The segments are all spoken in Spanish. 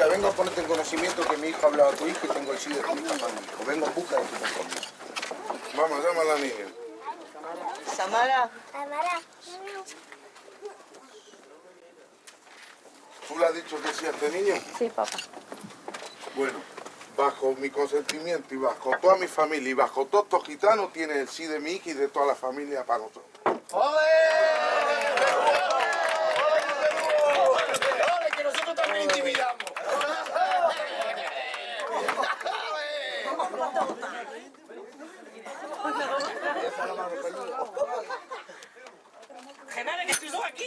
Mira, vengo a ponerte en conocimiento que mi hijo hablaba a tu hijo y tengo el SIDA de tu hija para mi hijo. Vengo en busca de tu compromiso. Vamos, llama a la niña. Samara. ¿Tú le has dicho que sí a este niño? Sí, papá. Bueno, bajo mi consentimiento y bajo toda mi familia y bajo todos estos gitanos, tienes el sí de mi hija y de toda la familia para nosotros. Que nosotros también intimidamos. Genare, que estoy yo aquí.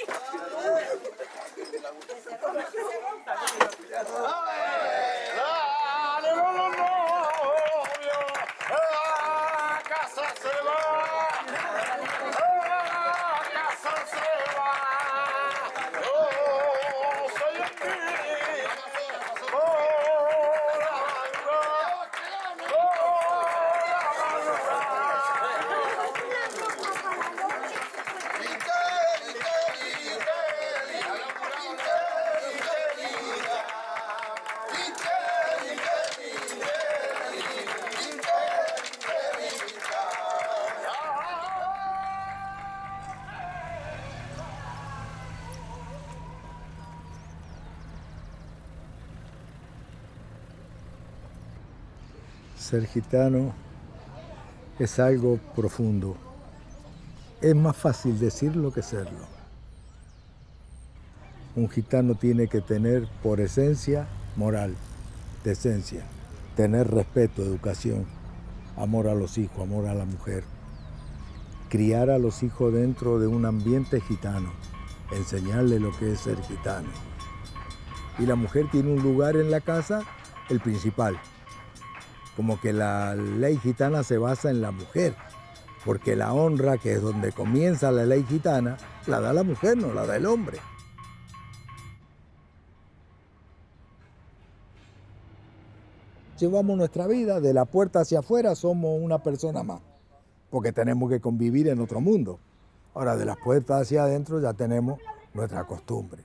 Ser gitano es algo profundo. Es más fácil decirlo que serlo. Un gitano tiene que tener por esencia moral, decencia, tener respeto, educación, amor a los hijos, amor a la mujer. Criar a los hijos dentro de un ambiente gitano, enseñarles lo que es ser gitano. Y la mujer tiene un lugar en la casa, el principal. Como que la ley gitana se basa en la mujer, porque la honra, que es donde comienza la ley gitana, la da la mujer, no la da el hombre. Llevamos nuestra vida de la puerta hacia afuera, somos una persona más, porque tenemos que convivir en otro mundo. Ahora, de las puertas hacia adentro ya tenemos nuestra costumbre.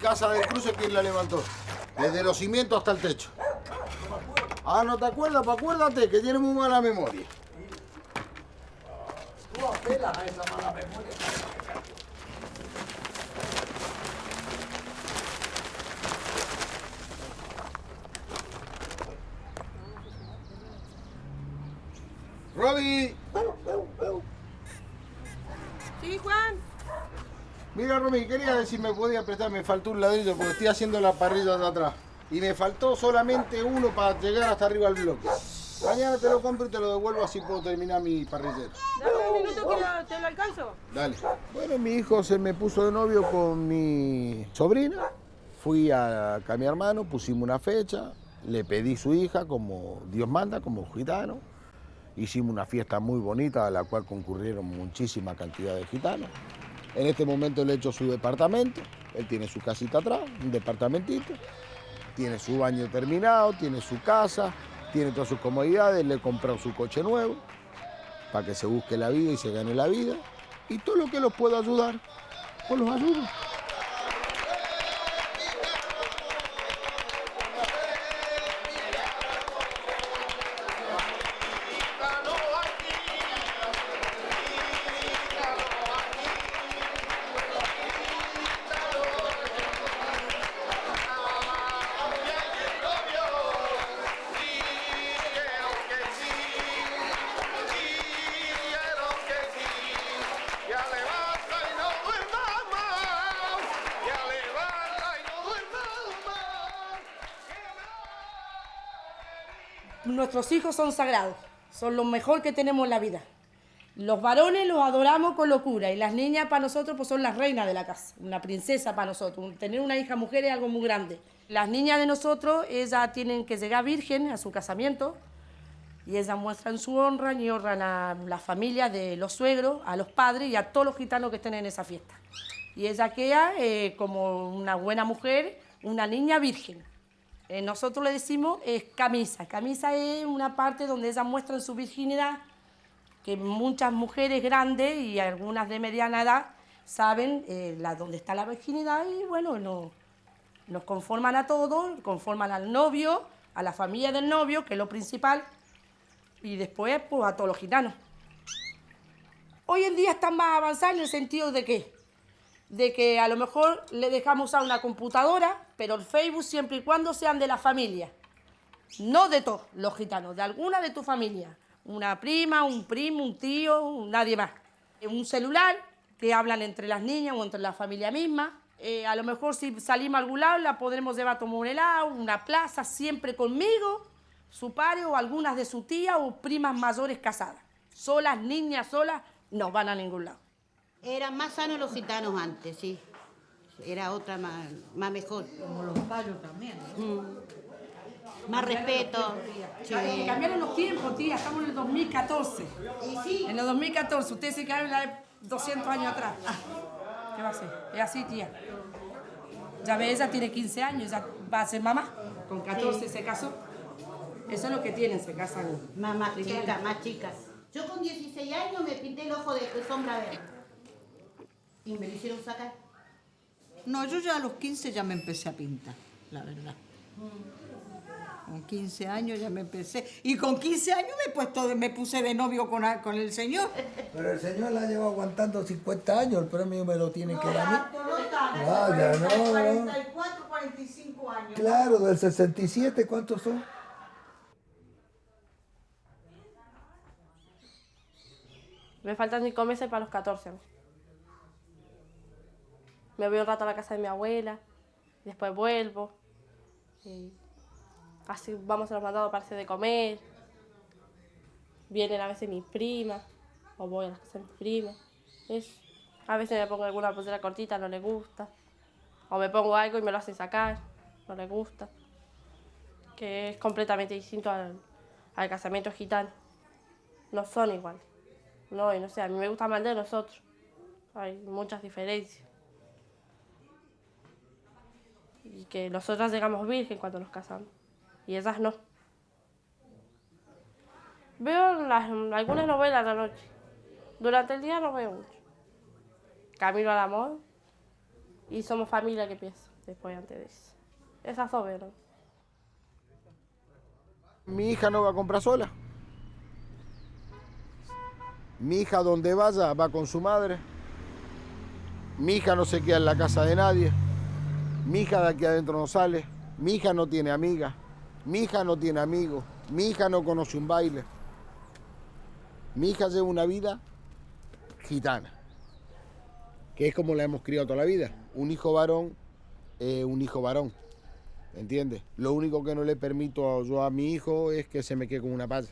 casa del cruce, ¿quién la levantó? Desde los cimientos hasta el techo. Ah, ¿no te acuerdas? Pues acuérdate que tienes muy mala memoria. Tú apelas a esa mala memoria. Roby. Sí, Juan. Mira, Romy, quería ver si me podía prestar, me faltó un ladrillo porque estoy haciendo la parrilla de atrás. Y me faltó solamente uno para llegar hasta arriba al bloque. Mañana te lo compro y te lo devuelvo, así puedo terminar mi parrillero. Dame un minuto que te lo alcanzo. Dale. Bueno, mi hijo se me puso de novio con mi sobrina. Fui a mi hermano, pusimos una fecha, le pedí su hija como Dios manda, como gitano. Hicimos una fiesta muy bonita a la cual concurrieron muchísima cantidad de gitanos. En este momento le he hecho su departamento, él tiene su casita atrás, un departamentito, tiene su baño terminado, tiene su casa, tiene todas sus comodidades, le he comprado su coche nuevo para que se busque la vida y se gane la vida. Y todo lo que los pueda ayudar, pues los ayudo. Nuestros hijos son sagrados, son lo mejor que tenemos en la vida. Los varones los adoramos con locura y las niñas para nosotros pues son las reinas de la casa, una princesa para nosotros. Tener una hija mujer es algo muy grande. Las niñas de nosotros, ellas tienen que llegar virgen a su casamiento y ellas muestran su honra y honran a la familia de los suegros, a los padres y a todos los gitanos que estén en esa fiesta. Y ella queda como una buena mujer, una niña virgen. Nosotros le decimos camisa. Camisa es una parte donde ellas muestran su virginidad, que muchas mujeres grandes y algunas de mediana edad saben dónde está la virginidad y bueno, nos conforman a todos, conforman al novio, a la familia del novio, que es lo principal, y después pues, a todos los gitanos. Hoy en día están más avanzados en el sentido de que a lo mejor le dejamos usar una computadora, pero el Facebook siempre y cuando sean de la familia. No de todos los gitanos, de alguna de tu familia. Una prima, un primo, un tío, nadie más. Un celular que hablan entre las niñas o entre la familia misma. A lo mejor si salimos a algún lado la podremos llevar a tomar un helado, una plaza, siempre conmigo, su padre o algunas de su tía o primas mayores casadas. Solas, niñas solas, no van a ningún lado. Eran más sanos los gitanos antes, sí. Era otra más mejor. Como los payos también. Más respeto. Sí. Cambiaron los tiempos, tía. Estamos en el 2014. Y sí. En el 2014. Ustedes se quedaron de 200 años atrás. ¿Qué va a hacer? Es así, tía. Ya ve, ella tiene 15 años, ya va a ser mamá. Con 14 sí. Se casó. Eso es lo que tienen, se casan. Más chicas, más chicas. Yo con 16 años me pinté el ojo de sombra verde. Y me lo hicieron sacar. No, yo ya a los 15 ya me empecé a pintar, la verdad. Con 15 años ya me empecé. Y con 15 años me puse de novio con el señor. Pero el señor la lleva aguantando 50 años, el premio me lo tiene que dar a mí. No, Vaya, no. 44, 45 años. Claro, del 67, ¿cuántos son? Me faltan 5 meses para los 14. Me voy un rato a la casa de mi abuela, después vuelvo. Y así vamos a los mandados para hacer de comer. Vienen a veces mis primas, o voy a la casa de mis primas. A veces me pongo alguna pulsera cortita, no les gusta. O me pongo algo y me lo hacen sacar, no les gusta. Que es completamente distinto al casamiento gitano. No son iguales. No, y no sé, a mí me gusta más el de nosotros. Hay muchas diferencias. Y que nosotras llegamos virgen cuando nos casamos. Y ellas no. Veo algunas novelas a la noche. Durante el día no veo mucho. Camino al amor y Somos familia que piensa. después antes de eso. Esas dos vieron. Mi hija no va a comprar sola. Mi hija donde vaya va con su madre. Mi hija no se queda en la casa de nadie. Mi hija de aquí adentro no sale. Mi hija no tiene amigas. Mi hija no tiene amigos. Mi hija no conoce un baile. Mi hija lleva una vida gitana, que es como la hemos criado toda la vida. Un hijo varón, un hijo varón, ¿entiendes? Lo único que no le permito yo a mi hijo es que se me quede con una paya,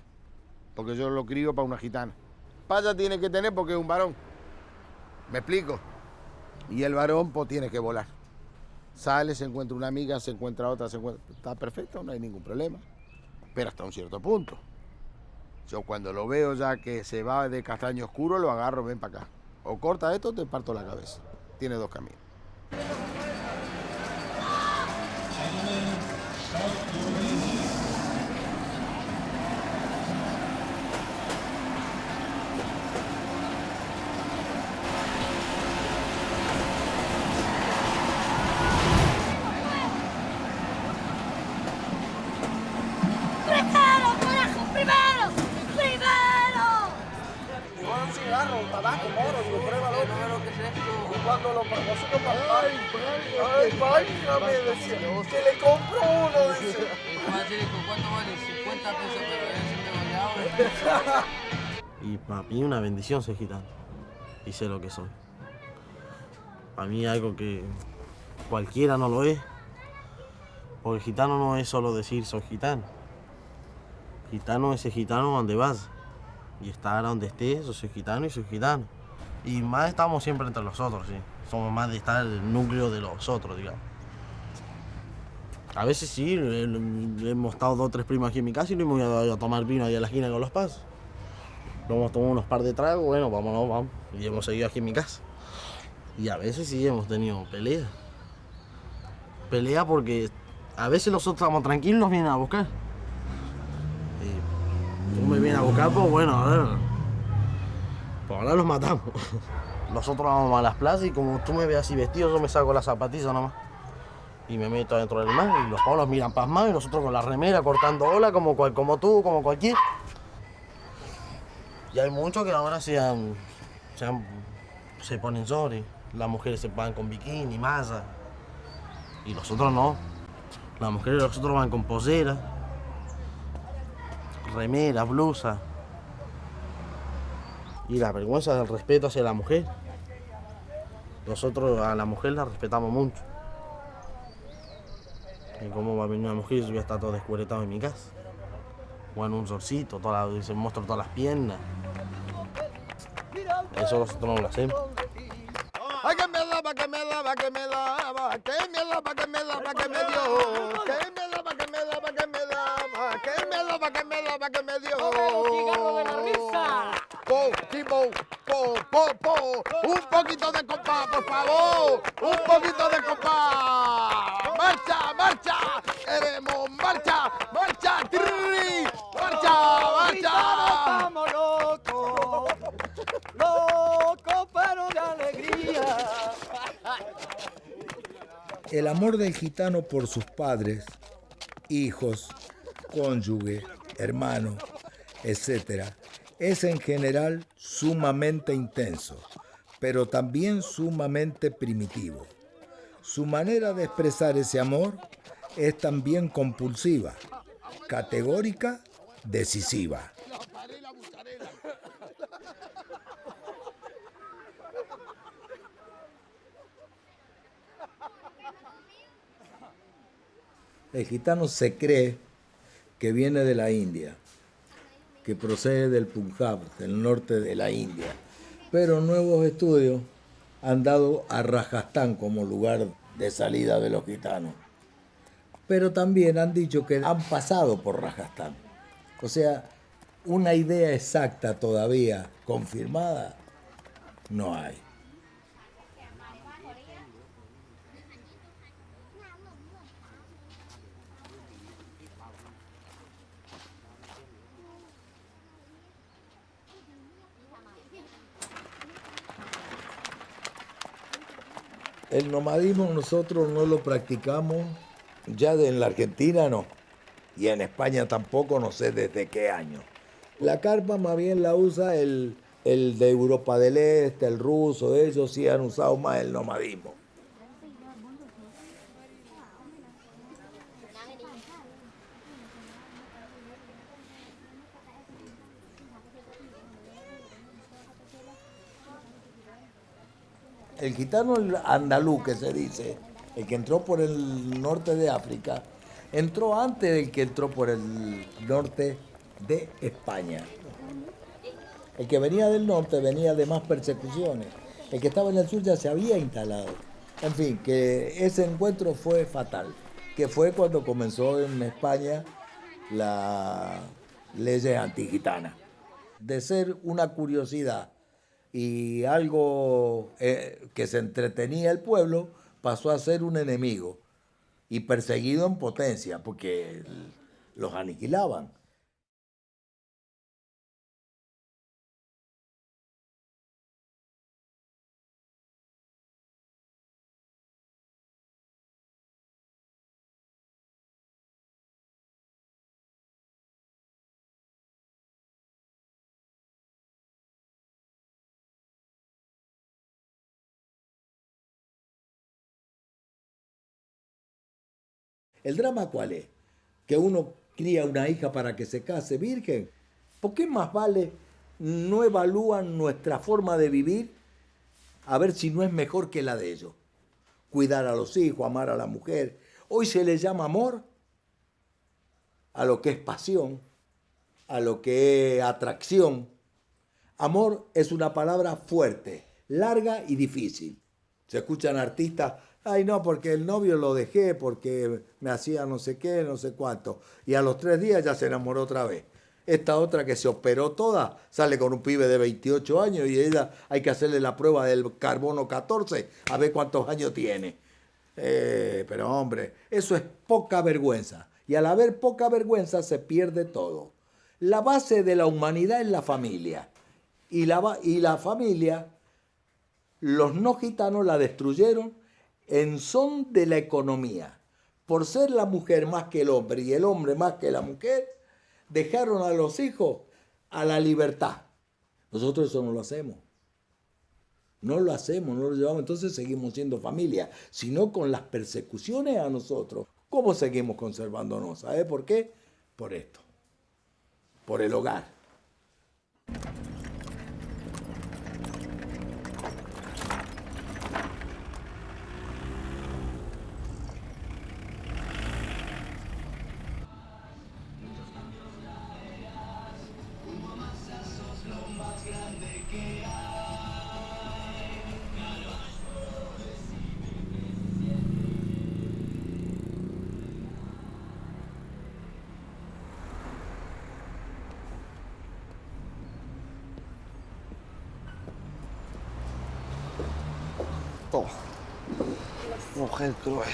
porque yo lo crío para una gitana. Paya tiene que tener porque es un varón, ¿me explico? Y el varón pues tiene que volar. Sale, se encuentra una amiga, se encuentra otra, está perfecto, no hay ningún problema, pero hasta un cierto punto. Yo cuando lo veo ya que se va de castaño oscuro, lo agarro, ven para acá. O corta esto, te parto la cabeza. Tiene dos caminos. Tabaco, moro, digo, pruébalo. Y cuando lo promocionó papá, ay, válgame, decía, que le compro uno, dice. ¿Cuánto vale? 50 pesos, pero es un y para mí una bendición ser gitano. Y sé lo que soy. Para mí algo que cualquiera no lo es. Porque gitano no es solo decir soy gitano. Gitano es el gitano donde vas. Y estar donde estés, yo soy gitano y soy gitano. Y más estamos siempre entre nosotros, sí. Somos más de estar en el núcleo de los otros, digamos. A veces sí, hemos estado 2 o 3 primos aquí en mi casa y nos hemos ido a tomar vino ahí a la esquina con los pasos. Nos hemos tomado unos par de tragos, bueno, vámonos, vamos. Y hemos seguido aquí en mi casa. Y a veces sí hemos tenido peleas. Pelea porque a veces nosotros estamos tranquilos y nos vienen a buscar. Tú me vienes a buscar, pues bueno, a ver. Pues ahora los matamos. Nosotros vamos a las plazas y como tú me ves así vestido, yo me saco las zapatillas nomás. Y me meto dentro del mar y los pobres miran pasmados y nosotros con la remera cortando ola como tú, como cualquiera. Y hay muchos que ahora se ponen shorts. Las mujeres se van con bikini, malla. Y nosotros no. Las mujeres de nosotros van con pollera, remera, blusa. Y la vergüenza del respeto hacia la mujer. Nosotros a la mujer la respetamos mucho. Y cómo va a venir una mujer y yo voy a estar todo descuaretado en mi casa. O en un solcito, se muestran todas las piernas. Eso nosotros no lo hacemos. Ay, que me daba, que me daba, que me daba, que me daba, que me daba, que me dio, que me daba, que me daba, que me daba, que me daba, que me daba, que me dio. ¡Cigarro de la risa! Po, tipo, po, un poquito de compás, por favor, un poquito de compás. Marcha, marcha, queremos marcha, marcha, tirri, marcha, marcha. Estamos locos, locos pero de alegría. El amor del gitano por sus padres, hijos, cónyuge, hermano, etc., es en general sumamente intenso, pero también sumamente primitivo. Su manera de expresar ese amor es también compulsiva, categórica, decisiva. El gitano se cree que viene de la India, que procede del Punjab, del norte de la India, pero nuevos estudios han dado a Rajastán como lugar de salida de los gitanos. Pero también han dicho que han pasado por Rajastán. O sea, una idea exacta todavía confirmada no hay. El nomadismo nosotros no lo practicamos, ya en la Argentina no, y en España tampoco, no sé desde qué año. La carpa más bien la usa el de Europa del Este, el ruso, ellos sí han usado más el nomadismo. El gitano andaluz, que se dice, el que entró por el norte de África, entró antes del que entró por el norte de España. El que venía del norte venía de más persecuciones. El que estaba en el sur ya se había instalado. En fin, que ese encuentro fue fatal, que fue cuando comenzó en España la ley antigitana. De ser una curiosidad y algo que se entretenía el pueblo, pasó a ser un enemigo y perseguido en potencia, porque los aniquilaban. ¿El drama cuál es? Que uno cría una hija para que se case virgen. ¿Por qué más vale no evalúan nuestra forma de vivir a ver si no es mejor que la de ellos? Cuidar a los hijos, amar a la mujer. Hoy se le llama amor a lo que es pasión, a lo que es atracción. Amor es una palabra fuerte, larga y difícil. Se escuchan artistas: ay, no, porque el novio lo dejé, porque me hacía no sé qué, no sé cuánto. Y a los 3 días ya se enamoró otra vez. Esta otra que se operó toda, sale con un pibe de 28 años y ella hay que hacerle la prueba del carbono 14 a ver cuántos años tiene. Pero hombre, eso es poca vergüenza. Y al haber poca vergüenza se pierde todo. La base de la humanidad es la familia. Y la familia, los no gitanos la destruyeron en son de la economía. Por ser la mujer más que el hombre y el hombre más que la mujer, dejaron a los hijos a la libertad. Nosotros eso no lo hacemos. No lo hacemos, no lo llevamos, entonces seguimos siendo familia. Sino con las persecuciones a nosotros, ¿cómo seguimos conservándonos? ¿Sabe por qué? Por esto. Por el hogar. Oh, mujer cruel.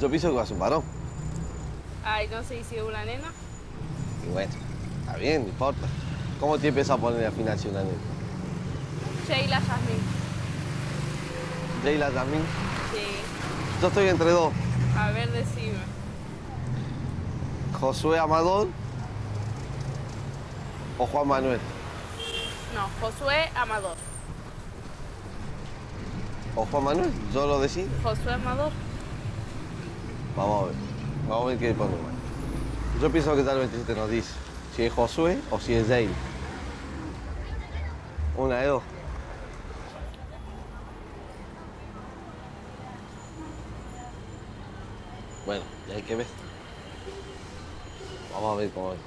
Yo pienso que va a ser un varón. Ay, no sé si es una nena. Y bueno, está bien, no importa. ¿Cómo te empiezas a poner al final si una nena? Sheila Yasmín. ¿Sheila Yasmín? Sí. Yo estoy entre dos. A ver, decime. ¿Josué Amador o Juan Manuel? No, Josué Amador. ¿O Juan Manuel? Yo lo decido. Josué Amador. Vamos a ver. Vamos a ver qué ponemos. Yo pienso que tal vez te nos dice si es Josué o si es Sheila. Una de dos. Bueno, ya hay que ver. Vamos a ver cómo es.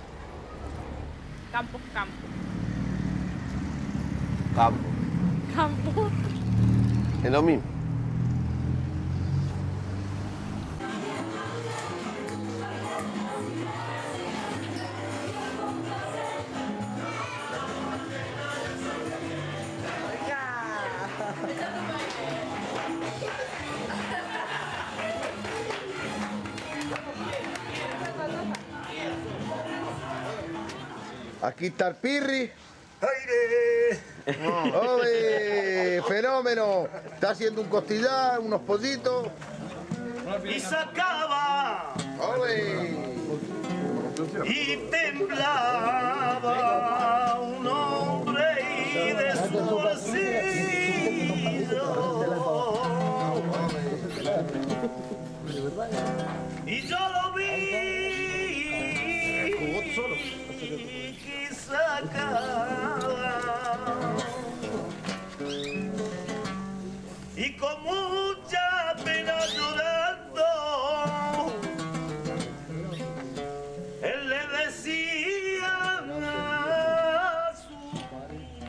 Campo. Campo. Es lo mismo. Aquí está el pirri. ¡Aire! ¡Oye! ¡Fenómeno! Está haciendo un costillar, unos pollitos. Y sacaba. ¡Oye! Y temblaba un hombre y de su bolsillo. Y yo lo vi que sacaba. Y con mucha pena llorando, él le decía a su niño.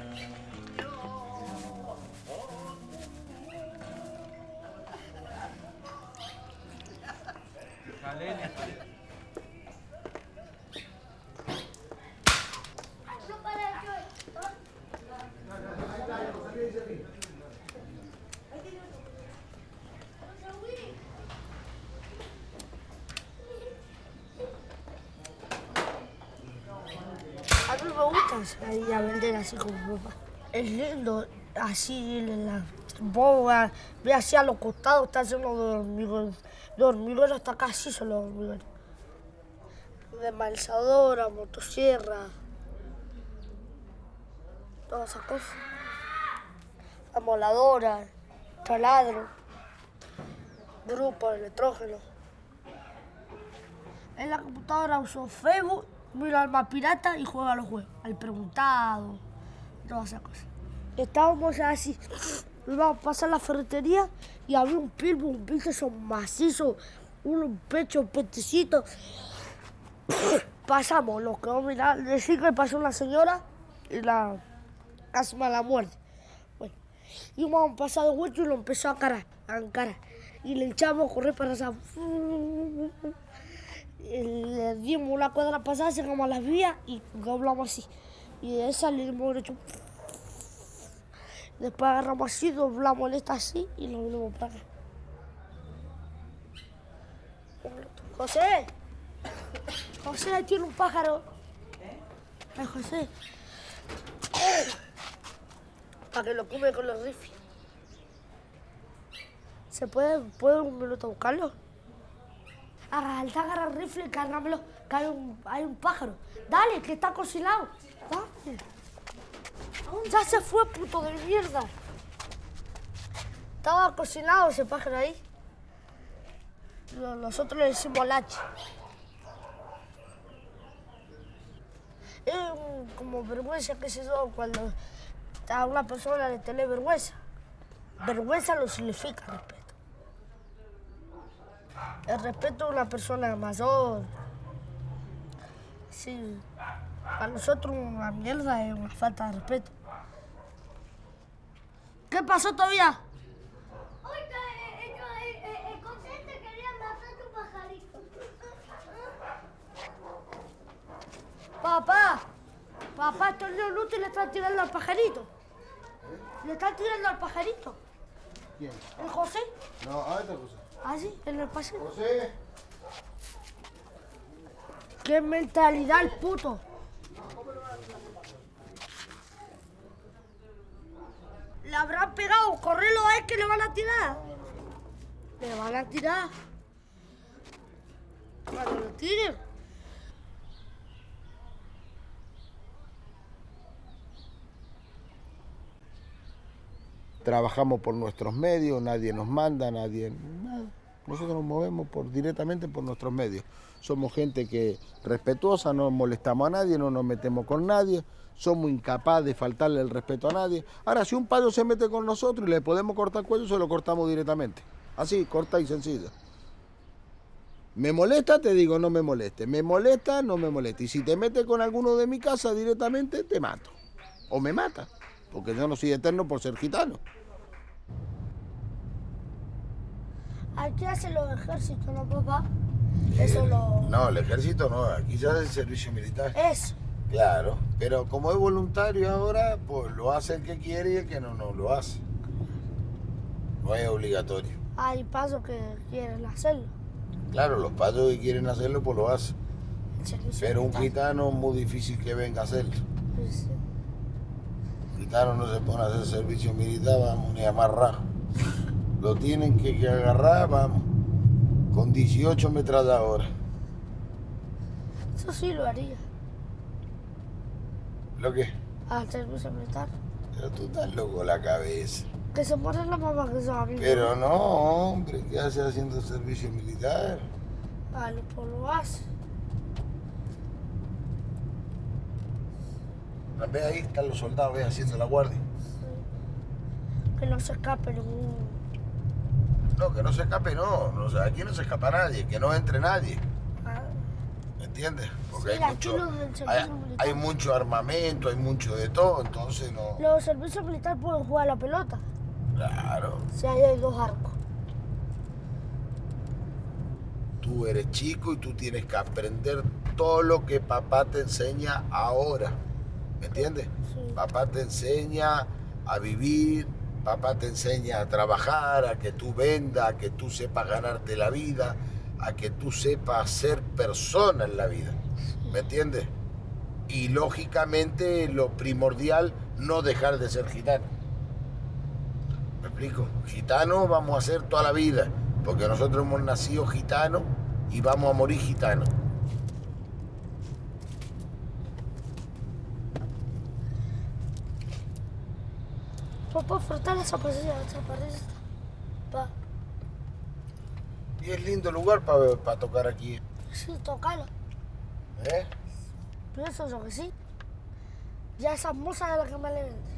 A mí me gusta salir a vender así con mi papá. Es lindo, así vos ve así a los costados, está lleno de hormigón. De hormigón hasta acá, así son los hormigones. De malzadora, motosierra, todas esas cosas. Amoladora, taladro, grupo, electrógeno. En la computadora uso Facebook, miro al más pirata y juego a los juegos, al preguntado, todas esas cosas. Estábamos así, íbamos a pasar la ferretería y había un pilcho son macizos, un petecito. Pasamos, los quedó mirando, decir que pasó una señora y la casi mala muerte. Bueno, íbamos a pasar de vuelta y lo empezó a encarar. Y le echamos a correr para allá. Le dimos una cuadra pasada, llegamos a las vías y doblamos así. Y de esa le dimos derecho. Después agarramos así, doblamos esta así y lo vinimos para acá. José, José, ahí tiene un pájaro. Ay, José. Para que lo come con los rifles. ¿Se puede un minuto buscarlo? Agarra el rifle y cargámelo, que hay un pájaro. Dale, que está cocinado. Dale. Ya se fue, puto de mierda. Estaba cocinado ese pájaro ahí. Nosotros le decimos al hacha. Es como vergüenza, qué sé yo, cuando a una persona le tiene vergüenza. Vergüenza lo significa respeto. El respeto a una persona mayor. Sí, para nosotros una mierda es una falta de respeto. ¿Qué pasó todavía? El consciente quería matar a tu pajarito. Papá, estos niños le están tirando al pajarito. ¿Le están tirando al pajarito? ¿Quién? ¿El José? No, a esta cosa. ¿Ah, sí? ¿En el pasillo? José. ¡Qué mentalidad el puto! Le habrán pegado, correlo a él que le van a tirar. Le van a tirar. Cuando lo tiren. Trabajamos por nuestros medios, nadie nos manda, nada. Nosotros nos movemos directamente por nuestros medios. Somos gente que respetuosa, no molestamos a nadie, no nos metemos con nadie, somos incapaces de faltarle el respeto a nadie. Ahora, si un payo se mete con nosotros y le podemos cortar el cuello, se lo cortamos directamente. Así, corta y sencilla. ¿Me molesta? Te digo, no me moleste. ¿Me molesta? No me moleste. Y si te metes con alguno de mi casa directamente, te mato. O me mata. Porque yo no soy eterno por ser gitano. Aquí hacen los ejércitos, ¿no, papá? Eso lo... No, el ejército no, aquí ya es el servicio militar. Eso. Claro, pero como es voluntario ahora, pues lo hace el que quiere y el que no lo hace. No es obligatorio. Hay pasos que quieren hacerlo. Claro, los payos que quieren hacerlo, pues lo hacen. Pero un gitano es muy difícil que venga a hacerlo. Sí. gitano no se pone a hacer servicio militar, vamos, ni amarrar. Lo tienen que agarrar, vamos, con 18 metralladoras. Eso sí lo haría. ¿Lo qué? Al servicio militar. Pero tú estás loco la cabeza. Que se muere la mamá que son amigos. Pero no, hombre, ¿qué hace haciendo servicio militar? Vale, pues lo hace. Ve ahí, están los soldados, ve, haciendo la guardia. Que no se escape ningún... No, que no se escape, no. Aquí no se escapa nadie, que no entre nadie. ¿Me entiendes? Porque Sí, aquí los del servicio militar. hay mucho armamento, hay mucho de todo, entonces no... Los servicios militares pueden jugar a la pelota. Claro. Si ahí hay 2 arcos. Tú eres chico y tú tienes que aprender todo lo que papá te enseña ahora. ¿Me entiendes? Sí. Papá te enseña a vivir, papá te enseña a trabajar, a que tú vendas, a que tú sepas ganarte la vida, a que tú sepas ser persona en la vida. ¿Me entiendes? Y lógicamente lo primordial, no dejar de ser gitano. ¿Me explico? Gitano vamos a ser toda la vida, porque nosotros hemos nacido gitanos y vamos a morir gitanos. Papá, frotar esa parecida, Pa. Y es lindo lugar para tocar aquí. Sí, tocalo. ¿Eh? Pienso yo que sí. Ya esa moza es la que me le vende.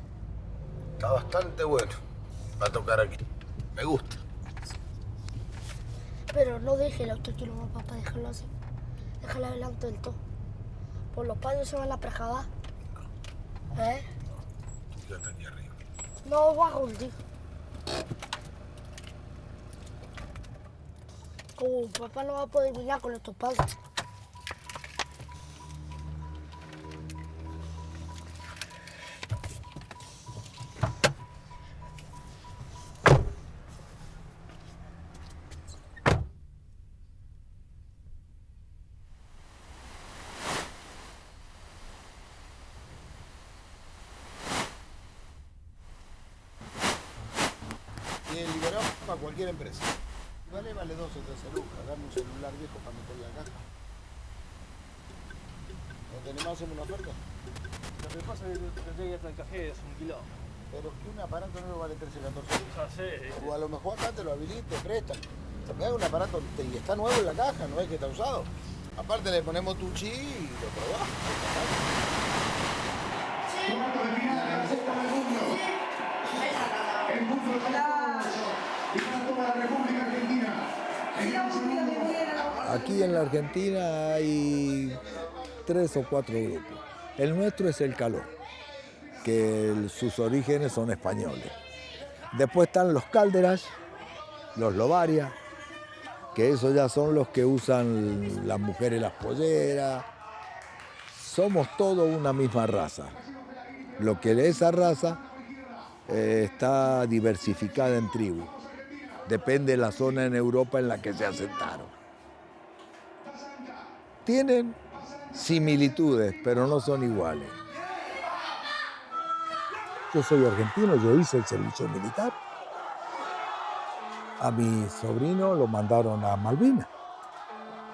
Está bastante bueno para tocar aquí. Me gusta. Pero no deje el auto aquí nomás, papá, déjalo así. Déjalo adelante del todo. Por los paños se van a prejabar. ¿Eh? Ya está aquí arriba. No bajo, tío. Como papá no va a poder mirar con estos pasos. Tiene liberado para cualquier empresa. Vale 12 o 13 lucas. Dame un celular viejo para meterle la caja. ¿No tenemos, hacemos una oferta? Lo que pasa es que tendría que ir hasta el café, es un quilombo. Pero que un aparato nuevo vale 13 o 14 lucas. Ya sé. O a lo mejor acá te lo habilite, te prestan. Me da un aparato y está nuevo en la caja, no es que está usado. Aparte le ponemos tu chi y lo probás. Aquí en la Argentina hay 3 o 4 grupos. El nuestro es el Caló, que sus orígenes son españoles. Después están los Cálderas, los Lobaria, que esos ya son los que usan las mujeres las polleras. Somos todos una misma raza. Lo que esa raza está diversificada en tribus. Depende de la zona en Europa en la que se asentaron. Tienen similitudes, pero no son iguales. Yo soy argentino, yo hice el servicio militar. A mi sobrino lo mandaron a Malvinas.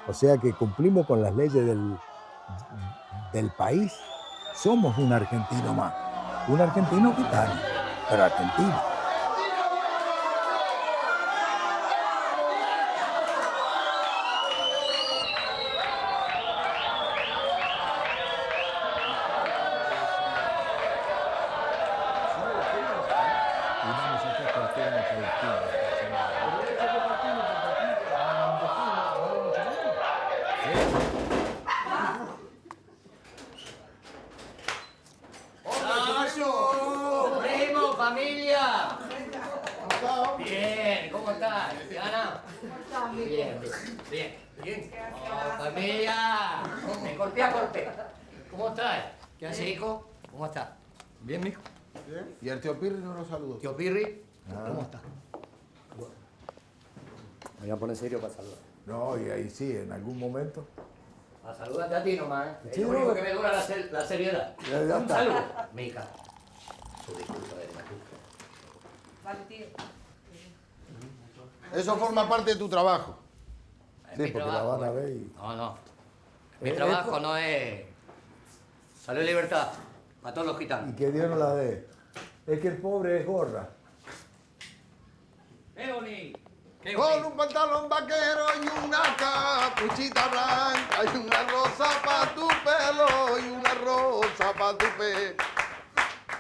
O sea que cumplimos con las leyes del país. Somos un argentino más. Un argentino gitano, pero argentino. ¡Primo, familia! Bien, ¿cómo estás, Ana? Bien, bien. ¡Familia! Me golpea, golpe. ¿Cómo estás? ¿Qué haces, hijo? ¿Cómo estás? ¿Bien, mijo? Bien. Y el tío Pirri no lo saludó. Tío Pirri, ¿cómo está? Me voy a poner serio para saludar. No, y ahí sí, en algún momento. Salúdate a ti nomás, ¿eh? Es Sí, lo único no. que me dura la seriedad. Ya Un está. saludo, mi hija. Vale, tío. Eso forma parte de tu trabajo. Sí, porque la van a ver y... No. Mi trabajo no es... Salud y libertad para todos los gitanos. Y que Dios no la dé. Es que el pobre es gorra. ¡Qué bonito! Con un pantalón vaquero y una capuchita blanca y una rosa para tu pelo y una rosa para tu pelo.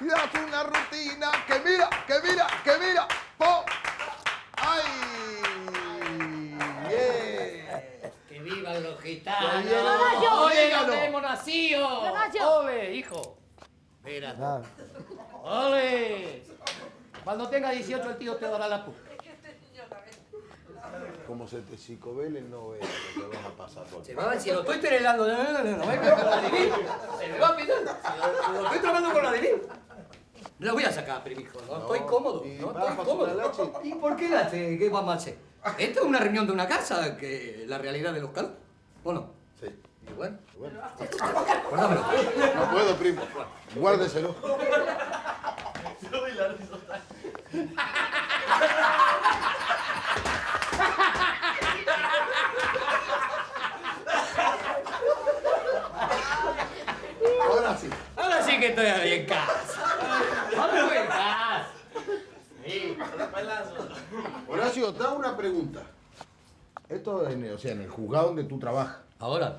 Y haz una rutina que mira, po. ¡Ay! Yeah. ¡Que vivan los gitanos! ¡Yo! ¡Ole, ¡Dígalo! donde hemos nacido! ¡Yo! ¡Ole, hijo! Espera. Ah, ¡Ole! Cuando tenga 18 el tío te dará la puta. Como se te psicovelen, no veas lo que van a pasar por Se va, si lo estoy tenerando, no me con la divina. Se me va a pitar. Si lo estoy trabajando con la divina. Lo voy a sacar, primijo. No estoy cómodo. No estoy cómodo. ¿Y por qué la hace? ¿Qué vamos a hacer? Esto es una reunión de una casa, que la realidad de los calos. ¿O no? Sí. Y bueno. Guárdamelo. No puedo, primo. Guárdeselo. Ahora sí. Ahora sí que estoy ahí en casa. Ahora estoy en casa. Sí. Horacio, te hago una pregunta. Esto en el juzgado donde tú trabajas. Ahora.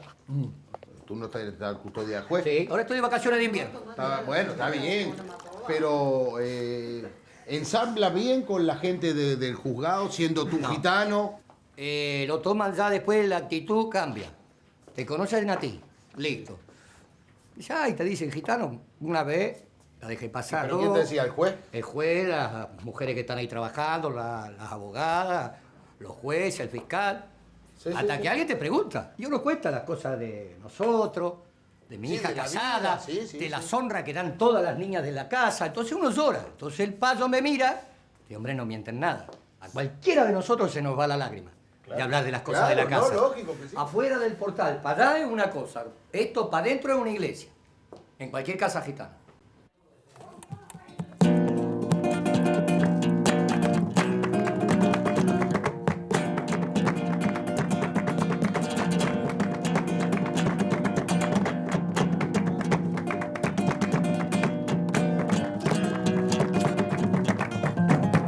Tú no estás en la custodia del juez. Sí, ahora estoy de vacaciones de invierno. Bueno, está bien. Pero ensambla bien con la gente del juzgado, siendo tú gitano. Lo toman ya después, la actitud cambia. Te conocen a ti. Listo. Ya, y te dicen gitano. Una vez la dejé pasar. ¿Pero quién te decía, el juez? El juez, las mujeres que están ahí trabajando, las abogadas, los jueces, el fiscal. Sí, hasta sí, que alguien te pregunta. Y uno cuenta las cosas de nosotros, de mi Sí, hija de la casada, vida, sí, de la sí. honra que dan todas las niñas de la casa. Entonces uno llora. Entonces el payo me mira y, hombre, no mienten nada. A cualquiera de nosotros se nos va la lágrima de hablar de las cosas de la Claro, casa. no, lógico que sí. Afuera del portal, para allá es una cosa. Esto para adentro es una iglesia. En cualquier casa gitana.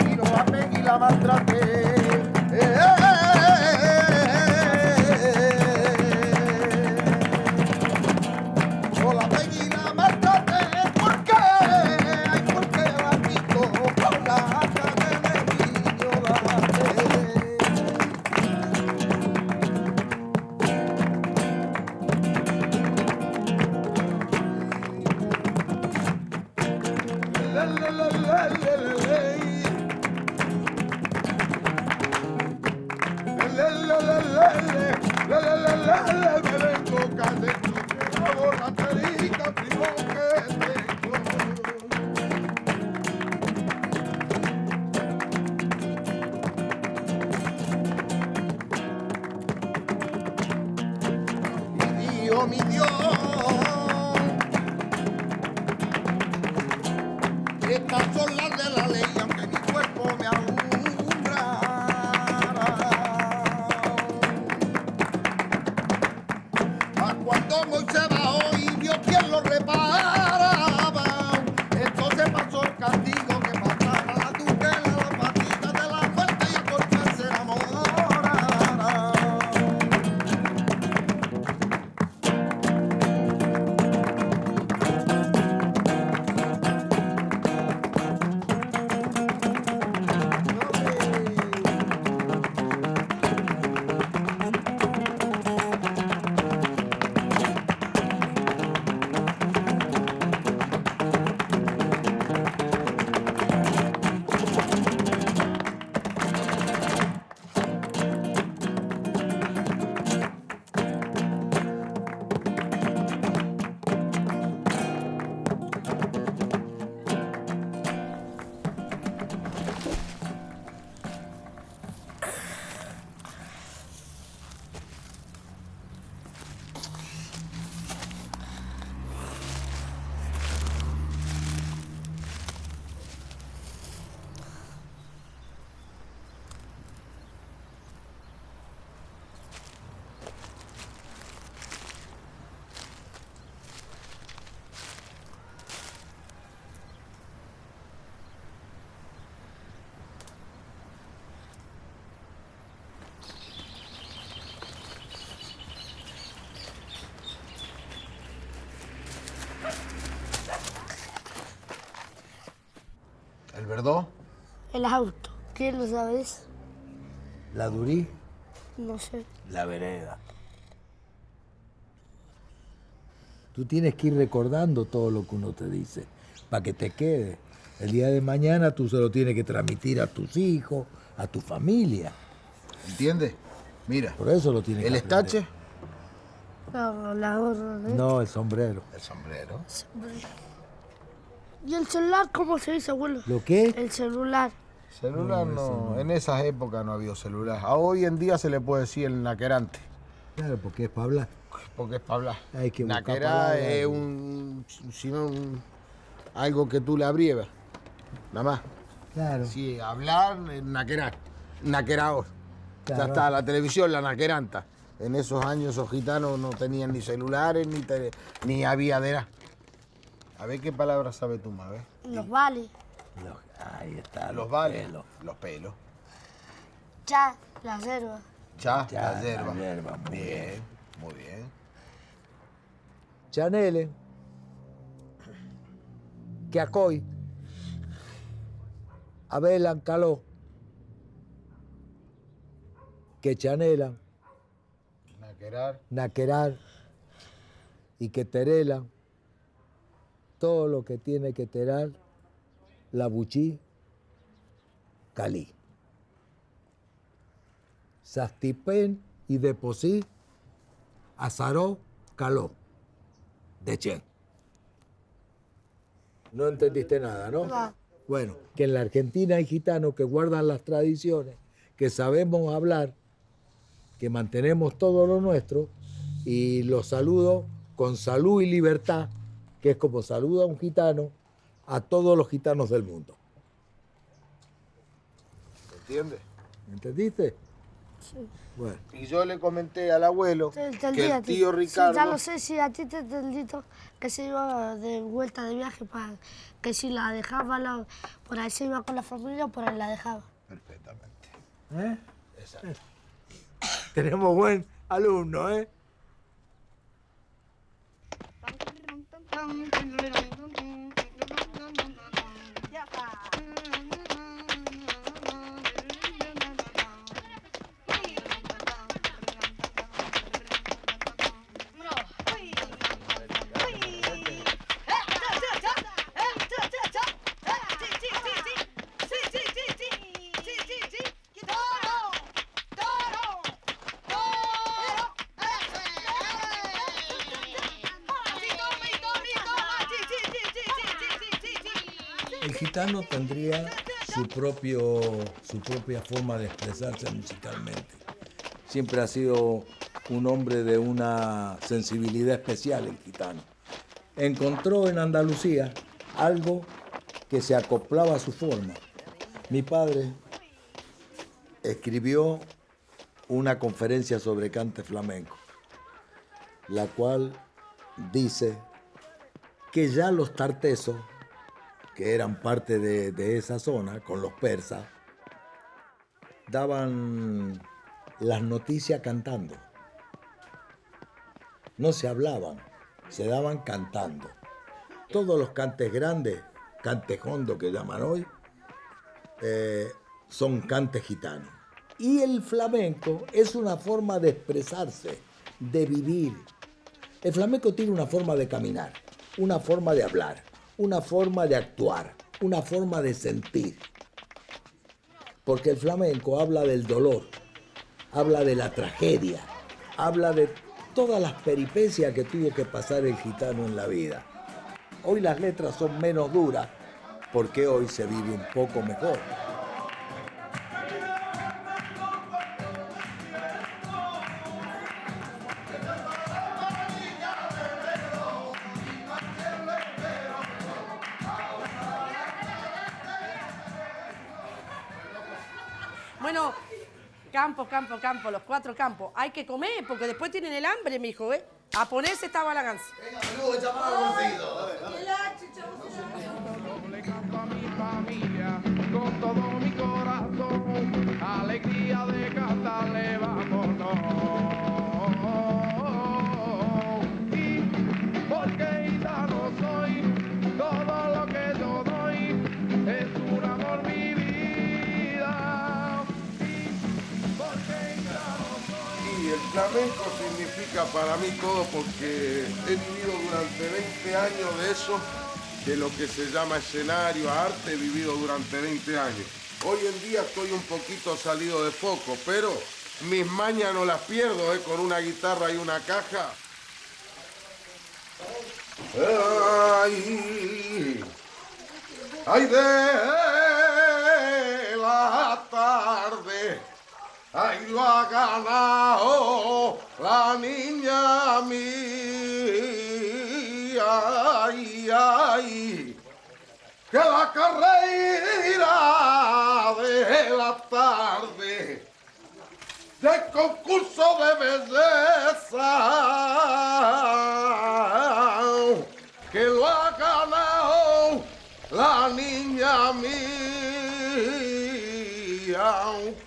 Y no la pegué y la maltraté. No la pegué y la maltraté. ¿Por qué? Ay, ¿por qué la quito? Con la hacha de niño la maté. Me vengo cayendo de la borracherita, primo, que tengo. Mi Dios, estas son las de la ley, aunque mi cuerpo me alumbra. Cuando Moisés bajó y vio quién lo reparaba, entonces pasó el castigo que pasaba la tutela, las patitas de la muerte y el golpe se enamorara. ¿Perdón? El auto. ¿Quién lo sabe eso? La Durí, No sé. la vereda. Tú tienes que ir recordando todo lo que uno te dice para que te quede. El día de mañana tú se lo tienes que transmitir a tus hijos, a tu familia. ¿Entiendes? Mira. Por eso lo tienes que ¿El aprender. estache? No, la gorra, ¿no? No, el sombrero. El sombrero. ¿Y el celular cómo se dice, abuelo? ¿Lo qué? El celular. Celular no, en esas épocas no había celular. A hoy en día se le puede decir el naquerante. Claro, porque es para hablar. Porque es para hablar. Hay que buscar Naquerá palabras. es algo que tú le abrievas. Nada más. Claro. Sí, hablar, naquerar. Naquerador. Claro. Ya está, la televisión, la naqueranta. En esos años esos gitanos no tenían ni celulares, ni había de nada. A ver qué palabra sabe tu madre. Los vales. Ahí está. Los vales. Los pelos. Ya, la yerba. Ya, Ya, la yerba. la yerba, muy Bien, muy bien. Chanele. Que acoy. Abelan caló. Que chanelan. Naquerar. Naquerar. Y que terelan. Todo lo que tiene que terar. La buchí. Calí. Sastipen y deposí. Azaró. Caló. De Chen. No entendiste nada, ¿no? No. Bueno, que en la Argentina hay gitanos que guardan las tradiciones, que sabemos hablar, que mantenemos todo lo nuestro, y los saludo con salud y libertad, que es como saluda un gitano a todos los gitanos del mundo. ¿Entiendes? ¿Entendiste? Sí. Bueno. Y yo le comenté al abuelo Te entendí que a el ti. tío Ricardo... Sí, ya lo sé, sí, a ti te entendí que se iba de vuelta de viaje para que si la dejaba, por ahí se iba con la familia, por ahí la dejaba. Perfectamente. ¿Eh? Exacto. Tenemos buen alumno, ¿eh? El gitano tendría su propia forma de expresarse musicalmente. Siempre ha sido un hombre de una sensibilidad especial el gitano. Encontró en Andalucía algo que se acoplaba a su forma. Mi padre escribió una conferencia sobre cante flamenco, la cual dice que ya los tartesos, que eran parte de esa zona, con los persas, daban las noticias cantando. No se hablaban, se daban cantando. Todos los cantes grandes, cantes hondos que llaman hoy, son cantes gitanos. Y el flamenco es una forma de expresarse, de vivir. El flamenco tiene una forma de caminar, una forma de hablar, una forma de actuar, una forma de sentir. Porque el flamenco habla del dolor, habla de la tragedia, habla de todas las peripecias que tuvo que pasar el gitano en la vida. Hoy las letras son menos duras porque hoy se vive un poco mejor. Bueno, campo, los 4 campos. Hay que comer porque después tienen el hambre, mijo, ¿eh? A ponerse esta balaganza. Venga, menudo, chaparro, Le canto a mi familia con todo mi corazón, alegría de cantarle, vámonos. Y porque gitano soy, todo lo que yo doy es un amor. flamenco significa para mí todo porque he vivido durante 20 años de eso, de lo que se llama escenario, arte, he vivido durante 20 años. Hoy en día estoy un poquito salido de foco, pero mis mañas no las pierdo, con una guitarra y una caja. Ay de la tarde, ay lo ha ganado la niña mía, ay, ay, que la carrera de la tarde del concurso de belleza que lo ha ganado la niña mía,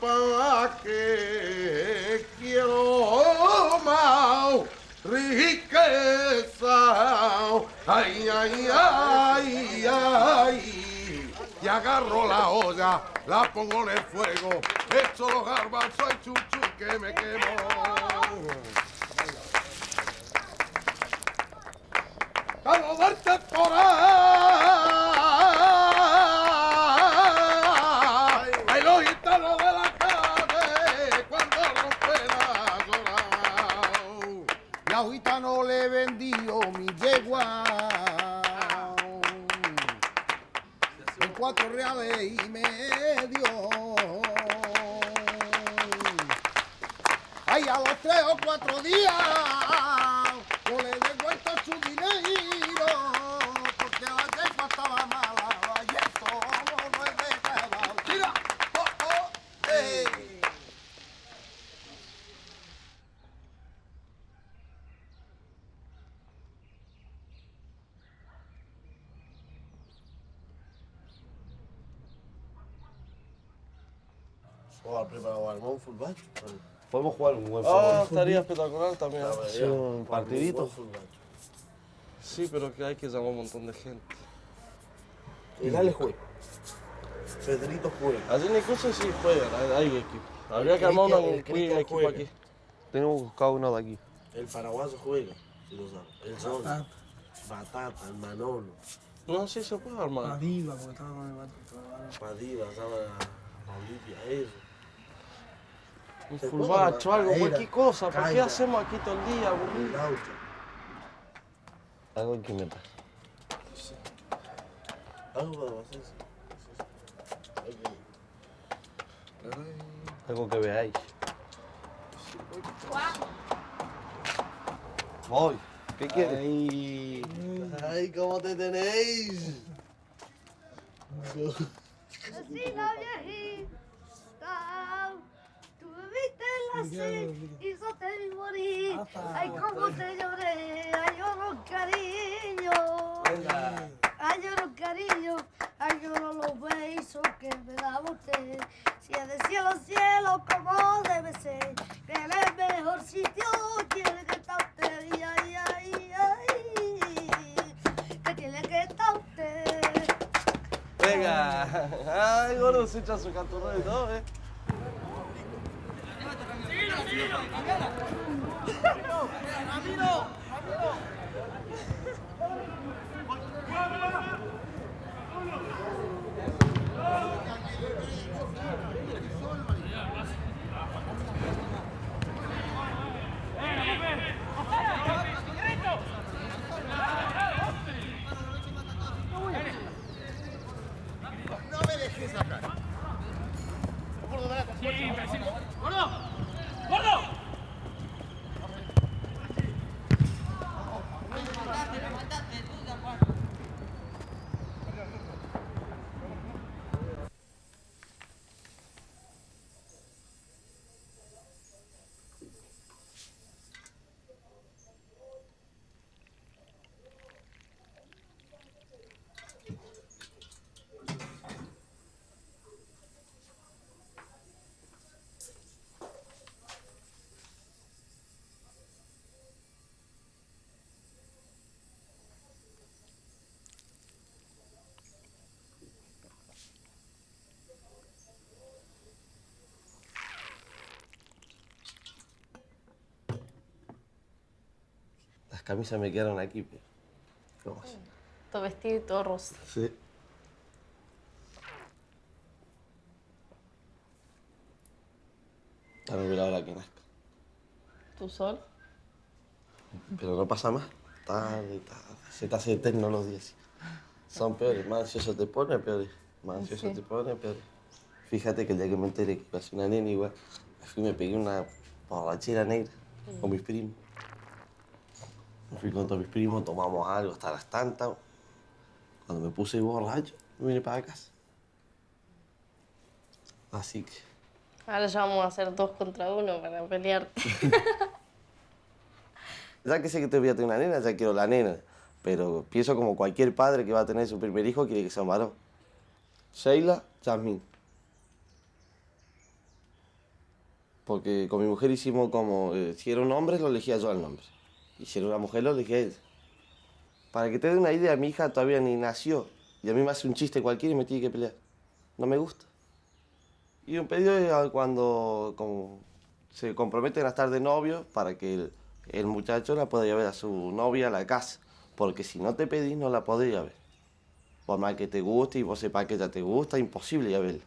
para que quiero más riqueza, ay, ay, ay, ay, y agarro la olla, la pongo en el fuego, echo los garbanzos y chuchu que me quemo. ¡Vamos del temporal! ¡Ay, los gitanos de la calle cuando rompen la llorada! Y a un gitano le vendió mi yegua en 4 reales y medio. Ay, a los 3 o 4 días yo le devuelto su dinero porque la yegua estaba mala, y esto no es de cada. ¡Tira! ¡Oh, oh! ¡Ey! ¿Jugar preparado al fútbol bacho? Podemos jugar un buen fútbol. Ah, estaría espectacular también. Sí, un partidito. Sí, pero que hay que llamar a un montón de gente. Y dale juega. Pedrito juega. Allí en Nicosia sí juegan, hay equipo. Habría que armar un equipo aquí. Tenemos que buscar uno de aquí. El paraguayo juega, si lo sabes. El Sol. Batata, el Manolo. No, sí se puede armar. Padiva, porque estaba con el Padiva, estaba Olivia, eso. Un fulbacho, algo, cualquier cosa. ¿Para qué hacemos aquí todo el día, aburrido? Algo en que me pasa. Algo para hacer. Algo que veáis. Voy. ¿Qué quieres? Ay, ¿cómo te tenéis? Vecina viejita, tú me viste en la silla y yo te vi morir. Ay, cómo te lloré, ay, lloro cariño. Ay, lloro cariño, ay, lloro los besos que me da usted. Si es de cielo a cielo, como debe ser, que en el mejor sitio quiere que está usted. Ay, ay, ay, ay, que tiene que estar usted. Venga. Ay, gordo, se echa su canturro y todo, ¿eh? No me dejes sacar. ¡Gordo! ¡Gordo! camisas me quedaron aquí, pero... ¿Cómo así? Todo vestido y todo rosa. Sí. Ahora voy a la hora que nazca. ¿Tu sol? Pero no pasa más. Tarde. Se te hace eterno los días. Son peores. Más ansioso te pone, peores. Más ansioso te pone, peores. Fíjate que el día que me enteré que iba a ser una nena igual, me fui y me pegué una borrachera negra con mis primos. Me fui con todos mis primos, tomamos algo hasta las tantas. Cuando me puse borracho, me vine para casa. Así que... Ahora ya vamos a hacer 2 contra 1 para pelearte. Ya que sé que te voy a tener una nena, ya quiero la nena. Pero pienso como cualquier padre que va a tener su primer hijo, quiere que sea un varón. Sheila, Yasmín. Porque con mi mujer hicimos como, si era un hombre, lo elegía yo al nombre. Y si era una mujer, lo elegía ella. Para que te dé una idea, mi hija todavía ni nació. Y a mí me hace un chiste cualquiera y me tiene que pelear. No me gusta. Y un pedido es cuando como, se comprometen a estar de novios para que el muchacho la pueda llevar a su novia a la casa. Porque si no te pedís, no la podés ir a ver. Por más que te guste y vos sepas que ella te gusta, imposible ir a verla.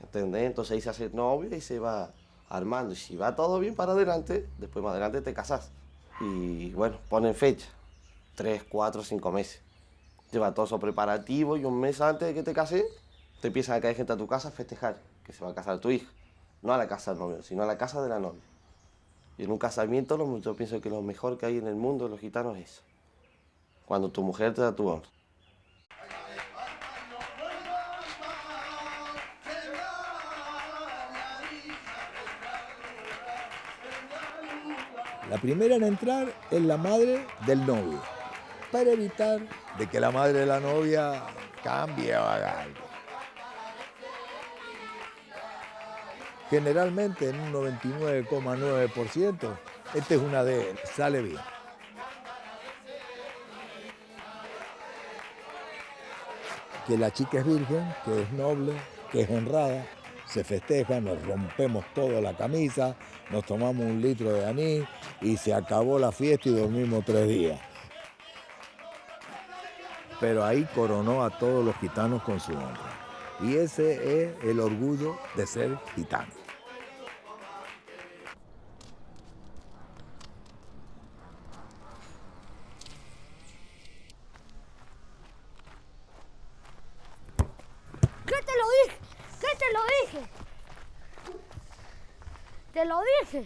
¿Entendés? Entonces ahí se hace novia y se va armando. Y si va todo bien para adelante, después más adelante te casás. Y bueno, ponen fecha. 3, 4, 5 meses. Lleva todo eso preparativo y un mes antes de que te cases, te empiezan a caer gente a tu casa a festejar que se va a casar tu hija. No a la casa del novio, sino a la casa de la novia. Y en un casamiento yo pienso que lo mejor que hay en el mundo de los gitanos es eso. Cuando tu mujer te da tu honra. La primera en entrar es la madre del novio, para evitar de que la madre de la novia cambie o haga algo. Generalmente en un 99,9%, esta es una de sale bien. Que la chica es virgen, que es noble, que es honrada, se festeja, nos rompemos toda la camisa, nos tomamos 1 litro de anís y se acabó la fiesta y dormimos 3 días. Pero ahí coronó a todos los gitanos con su honra. Y ese es el orgullo de ser gitano. ¿Qué te lo dije? ¿Qué te lo dije? Te lo dije.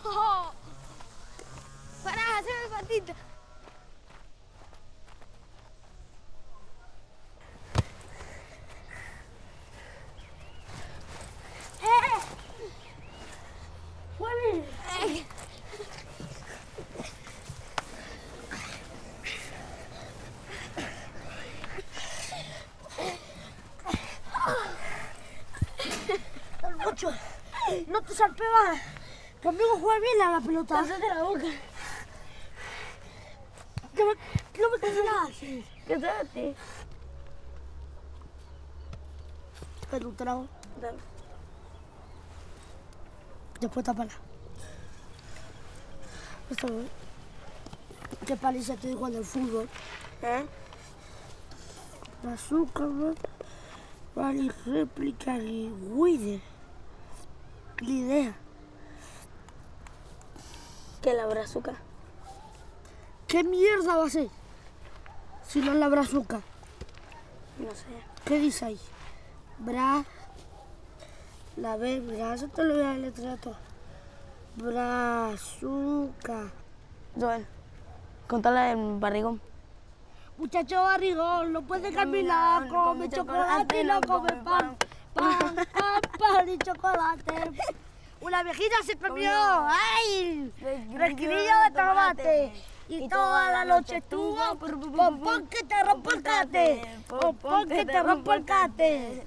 Oh. Pará, haceme patita. Juanín. Mucho. No te salpebas. Conmigo juega bien a la pelota. Cállate la boca. No me cancelas. Cállate. Pero un trago. Dale. Después tapala. ¿Qué paliza te digo cuando el fútbol? Azúcar, vale, réplica y guide. La idea. ¿Qué la brazuca? ¿Qué mierda va a ser? Si no es la brazuca. No sé. ¿Qué dice ahí? La B, eso te lo voy a deletrear todo. Brazuca. Joel, contala en barrigón. Muchacho barrigón, no puede caminar, come chocolate y no come pan. Pan y chocolate. Una viejita se comió, ¡ay! Requilillo de tomate. Y toda la noche estuvo, pompón que te rompo el cate. Pompón que te rompo el cate.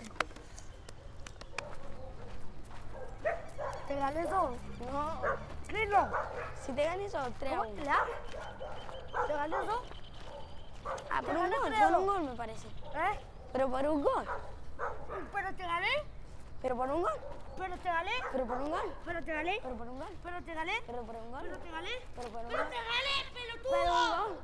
¿Te gané eso? No. ¿Qué no? Si te gané eso, 3-1. ¿Te gané eso? Ah, por un gol me parece. ¿Eh? Pero por un gol. ¿Pero te gané? Pero por un gol. Pero te gané. Pero por un gol. Pero te gané. Pero por un gol. Pero te gané. Pero por un gol. Pero te gané. Pero por un Pero gol. te gané, pelotudo. Pero un gol.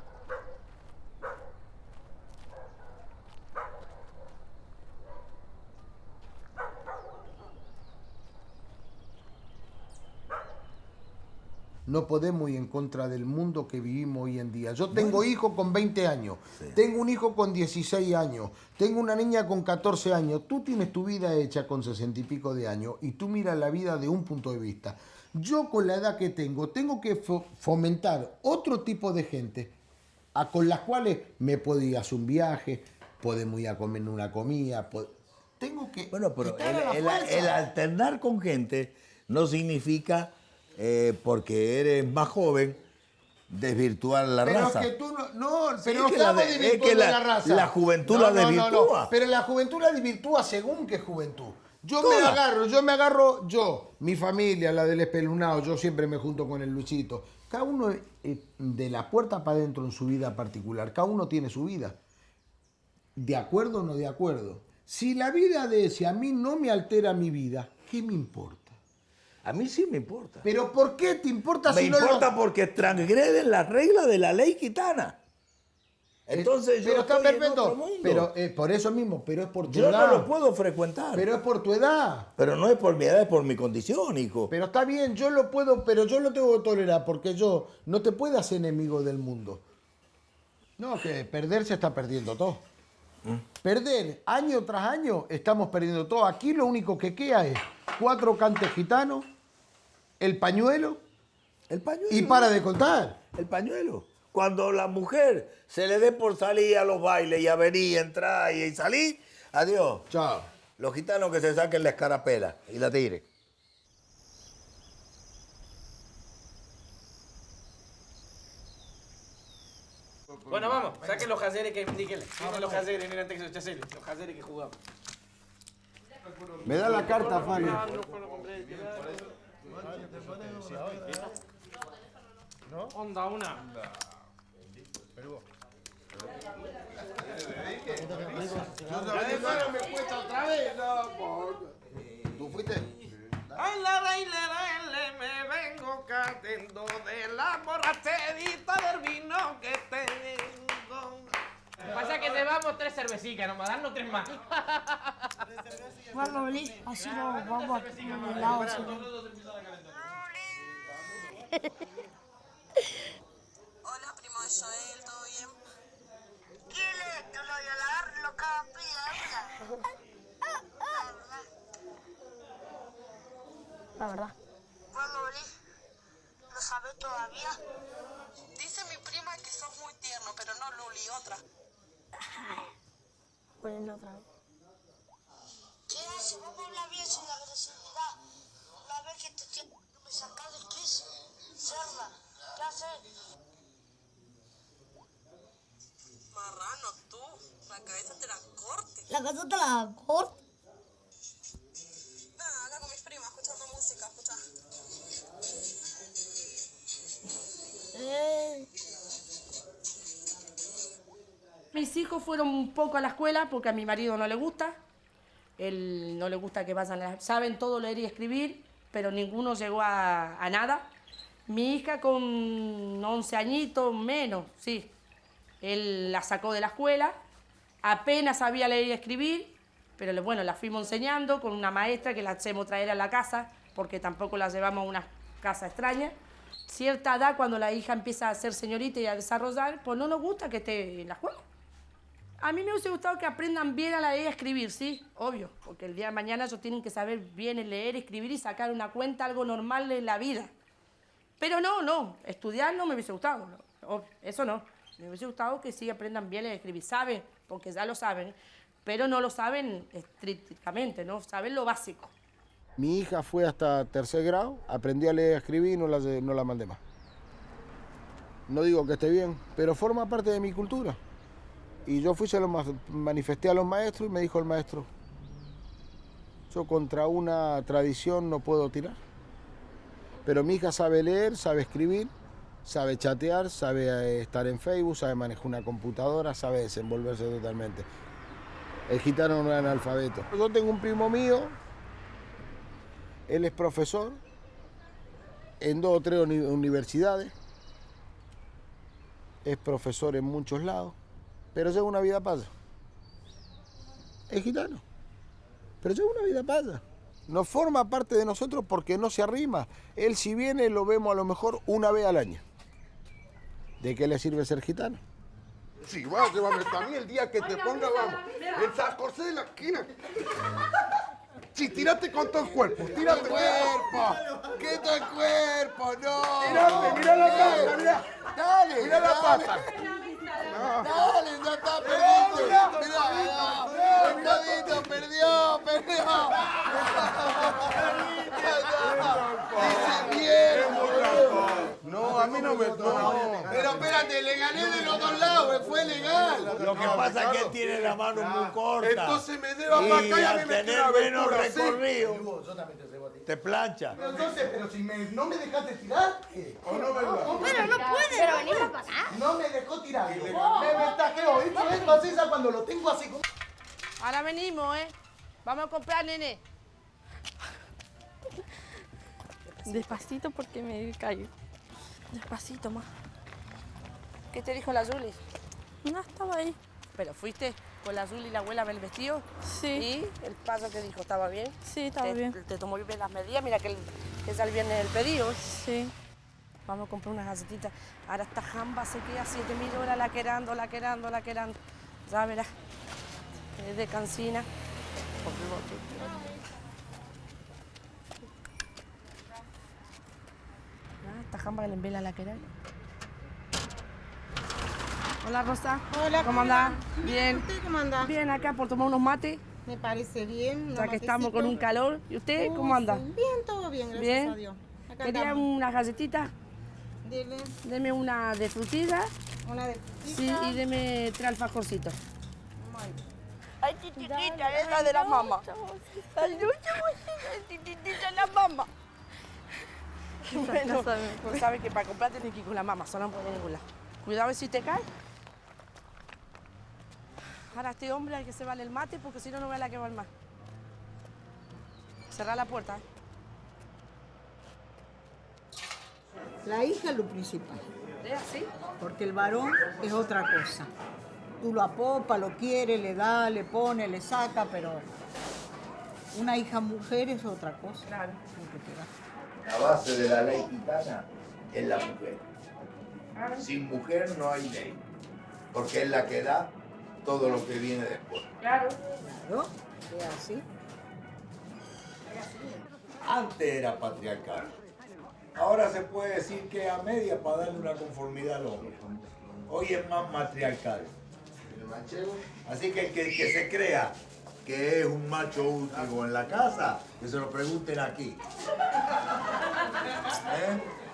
No podemos ir en contra del mundo que vivimos hoy en día. Yo tengo hijos con 20 años, tengo un hijo con 16 años, tengo una niña con 14 años. Tú tienes tu vida hecha con 60 y pico de años y tú miras la vida de un punto de vista. Yo con la edad que tengo que fomentar otro tipo de gente con las cuales me puedo ir a hacer un viaje, podemos ir a comer una comida. Tengo que... Bueno, pero estar a la fuerza. el alternar con gente no significa... porque eres más joven, desvirtuar la raza. Pero es que tú no Sí, pero no que estamos es desvirtuando que la raza. la juventud la desvirtúa. Pero la juventud la desvirtúa según qué juventud. Yo Toda. me agarro, mi familia, la del Espelunado, yo siempre me junto con el Luchito. Cada uno de la puerta para adentro en su vida particular, cada uno tiene su vida. ¿De acuerdo o no de acuerdo? Si la vida de ese a mí no me altera mi vida, ¿qué me importa? A mí sí me importa. ¿Pero por qué te importa Me si no importa porque transgreden las reglas de la ley gitana. Entonces pero yo está estoy en perfecto. otro mundo. Pero por eso mismo, pero es por tu Yo edad. no lo puedo frecuentar. Pero es por tu edad. Pero no es por mi edad, es por mi condición, hijo. Pero está bien, yo lo puedo, pero yo lo tengo que tolerar porque yo no te puedo hacer enemigo del mundo. No, que perder se está perdiendo todo. Perder año tras año estamos perdiendo todo. Aquí lo único que queda es 4 cantes gitanos, el pañuelo, y para de contar. El pañuelo. Cuando la mujer se le dé por salir a los bailes y a venir, entrar y salir, adiós. Chao. Los gitanos que se saquen la escarapela y la tiren. Bueno, vamos, saquen los jazeres que indiquen. Saquen los jazeres, miren texto chacere, los jazeres que jugamos. Me da la carta, Fanny. ¿No? Onda, una. me cuesta otra vez. ¿Tú fuiste? Ay, me vengo cayendo de la borracherita del vino que tengo. Pasa que llevamos 3 cervecitas, nomás darnos 3 más. Bueno, Lili, así nos vamos a un lado. Hola, primo de Joel, ¿todo bien? ¿Qué le? Yo lo voy a lavar, lo cago La verdad. ¿Cuándo venís? ¿Lo sabés todavía? Dice mi prima que sos muy tierno, pero no Luli, otra. Ponenlo otra vez. ¿Qué haces? Vamos a hablar bien sin agresividad. La vez que te me sacás del quicio, cerda. ¿Qué haces? Marrano, tú. La cabeza te la corte. ¿La casa te la corta? Nada, acá con mis primas, escuchando música, escuchá. Mis hijos fueron un poco a la escuela porque a mi marido no le gusta. Él no le gusta que vayan saben todo leer y escribir, pero ninguno llegó a nada. Mi hija con 11 añitos, menos, sí. Él la sacó de la escuela, apenas sabía leer y escribir, pero bueno, la fuimos enseñando con una maestra que la hacemos traer a la casa, porque tampoco la llevamos a una casa extraña. Cierta edad, cuando la hija empieza a ser señorita y a desarrollar, pues no nos gusta que esté en la escuela. A mí me hubiese gustado que aprendan bien a leer y a escribir, sí, obvio, porque el día de mañana ellos tienen que saber bien leer, escribir y sacar una cuenta, algo normal en la vida. Pero no, estudiar no me hubiese gustado, no, obvio, eso no. Me hubiese gustado que sí aprendan bien a escribir, saben, porque ya lo saben, pero no lo saben estrictamente, no saben lo básico. Mi hija fue hasta 3er grado, aprendió a leer y a escribir y no la mandé más. No digo que esté bien, pero forma parte de mi cultura. Y yo fui, se lo manifesté a los maestros y me dijo el maestro, yo contra una tradición no puedo tirar. Pero mi hija sabe leer, sabe escribir, sabe chatear, sabe estar en Facebook, sabe manejar una computadora, sabe desenvolverse totalmente. El gitano no es analfabeto. Yo tengo un primo mío Él es profesor en 2 o 3 universidades, es profesor en muchos lados, pero lleva una vida paya. Es gitano, pero lleva una vida paya. No forma parte de nosotros porque no se arrima. Él si viene lo vemos a lo mejor una vez al año. ¿De qué le sirve ser gitano? Sí, vas, llévame también el día que te ponga, vamos. En San José de la esquina. Sí, tírate con todo el cuerpo, tírate. ¡Tu cuerpo! ¡Que tu cuerpo! ¡No! Tírate, mira la pata, mira. Dale, Mira la pata. Dale, no está perdido. Mira, el codito perdió. Dice bien. No, a mí no me toca. Pero espérate, le gané de los 2 lados, fue legal. Lo que pasa es que él tiene la mano muy corta. Entonces me lleva para acá y a mí me tira menos aventura, ¿sí? recorrido. Te plancha. Entonces, pero si no me dejaste tirar, ¿qué? ¿O no, verdad? Pero no puede. Pero venís a pasar. No me dejó tirar. Me ventajeó. Esto así ya cuando lo tengo así como... Ahora venimos, ¿eh? Vamos a comprar, nene. Despacito porque me caigo. Despacito, más. ¿Qué te dijo la Juli? No, estaba ahí. ¿Pero fuiste con la Juli y la abuela a ver el vestido? Sí. ¿Y el paso que dijo? ¿Estaba bien? Sí, estaba bien. ¿Te tomó bien las medidas? Mira que es el viernes el pedido. Sí. Vamos a comprar unas galletitas. Ahora esta jamba se queda 7.000 horas laquerando. Ya verás. Es de cancina. Esta jamba que le envela la querer. Hola, Rosa. Hola, ¿Cómo andás? Bien. ¿Usted cómo anda? Bien, acá por tomar unos mates. Me parece bien. Ya que estamos con un calor. ¿Y usted cómo anda? Bien, todo bien, gracias Bien. a Dios. Acá Quería andamos. unas galletitas. Dele Deme una de frutilla. una de Sí, frutilla. y deme 3 alfajorcitos. Ay, chiquitita, esa de la mamá. Ay, chiquitita, la mamá. Bueno, pues sabes que para comprar tienes que ir con la mamá, solo no puedes ir a ningún lado. Cuidado si te caes. Ahora este hombre hay que se vale el mate porque si no, no ve la que va el mar. Cerrar la puerta. La hija es lo principal. ¿Es así? Porque el varón es otra cosa. Tú lo apopas, lo quieres, le da, le pone, le saca, pero una hija mujer es otra cosa. Claro. La base de la ley gitana es la mujer. Sin mujer no hay ley, porque es la que da todo lo que viene después. Claro. Claro, es así. Antes era patriarcal. Ahora se puede decir que es a media para darle una conformidad al hombre. Hoy es más matriarcal. Así que el que se crea que es un macho último en la casa, que se lo pregunten aquí.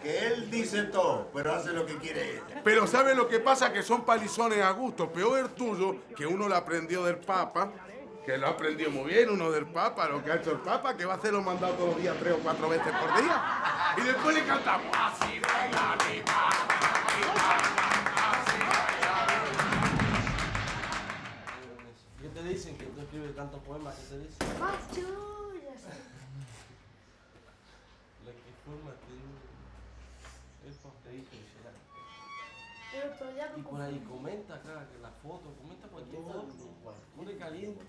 Que él dice todo, pero hace lo que quiere ella. Pero ¿sabe lo que pasa? Que son palizones a gusto. Peor el tuyo, que uno lo aprendió del Papa, que lo aprendió muy bien, uno del Papa, lo que ha hecho el Papa, que va a hacer los mandados todos los días 3 o 4 veces por día. Y después le cantamos. Así baila mi Papa, así baila. ¿Qué te dicen que tú escribes tantos poemas? ¿Qué te dicen? Más chullas. La que forma el posteíto y será. Pero todavía no Y por ahí comenta acá que la foto, comenta cualquier foto. No le caliente.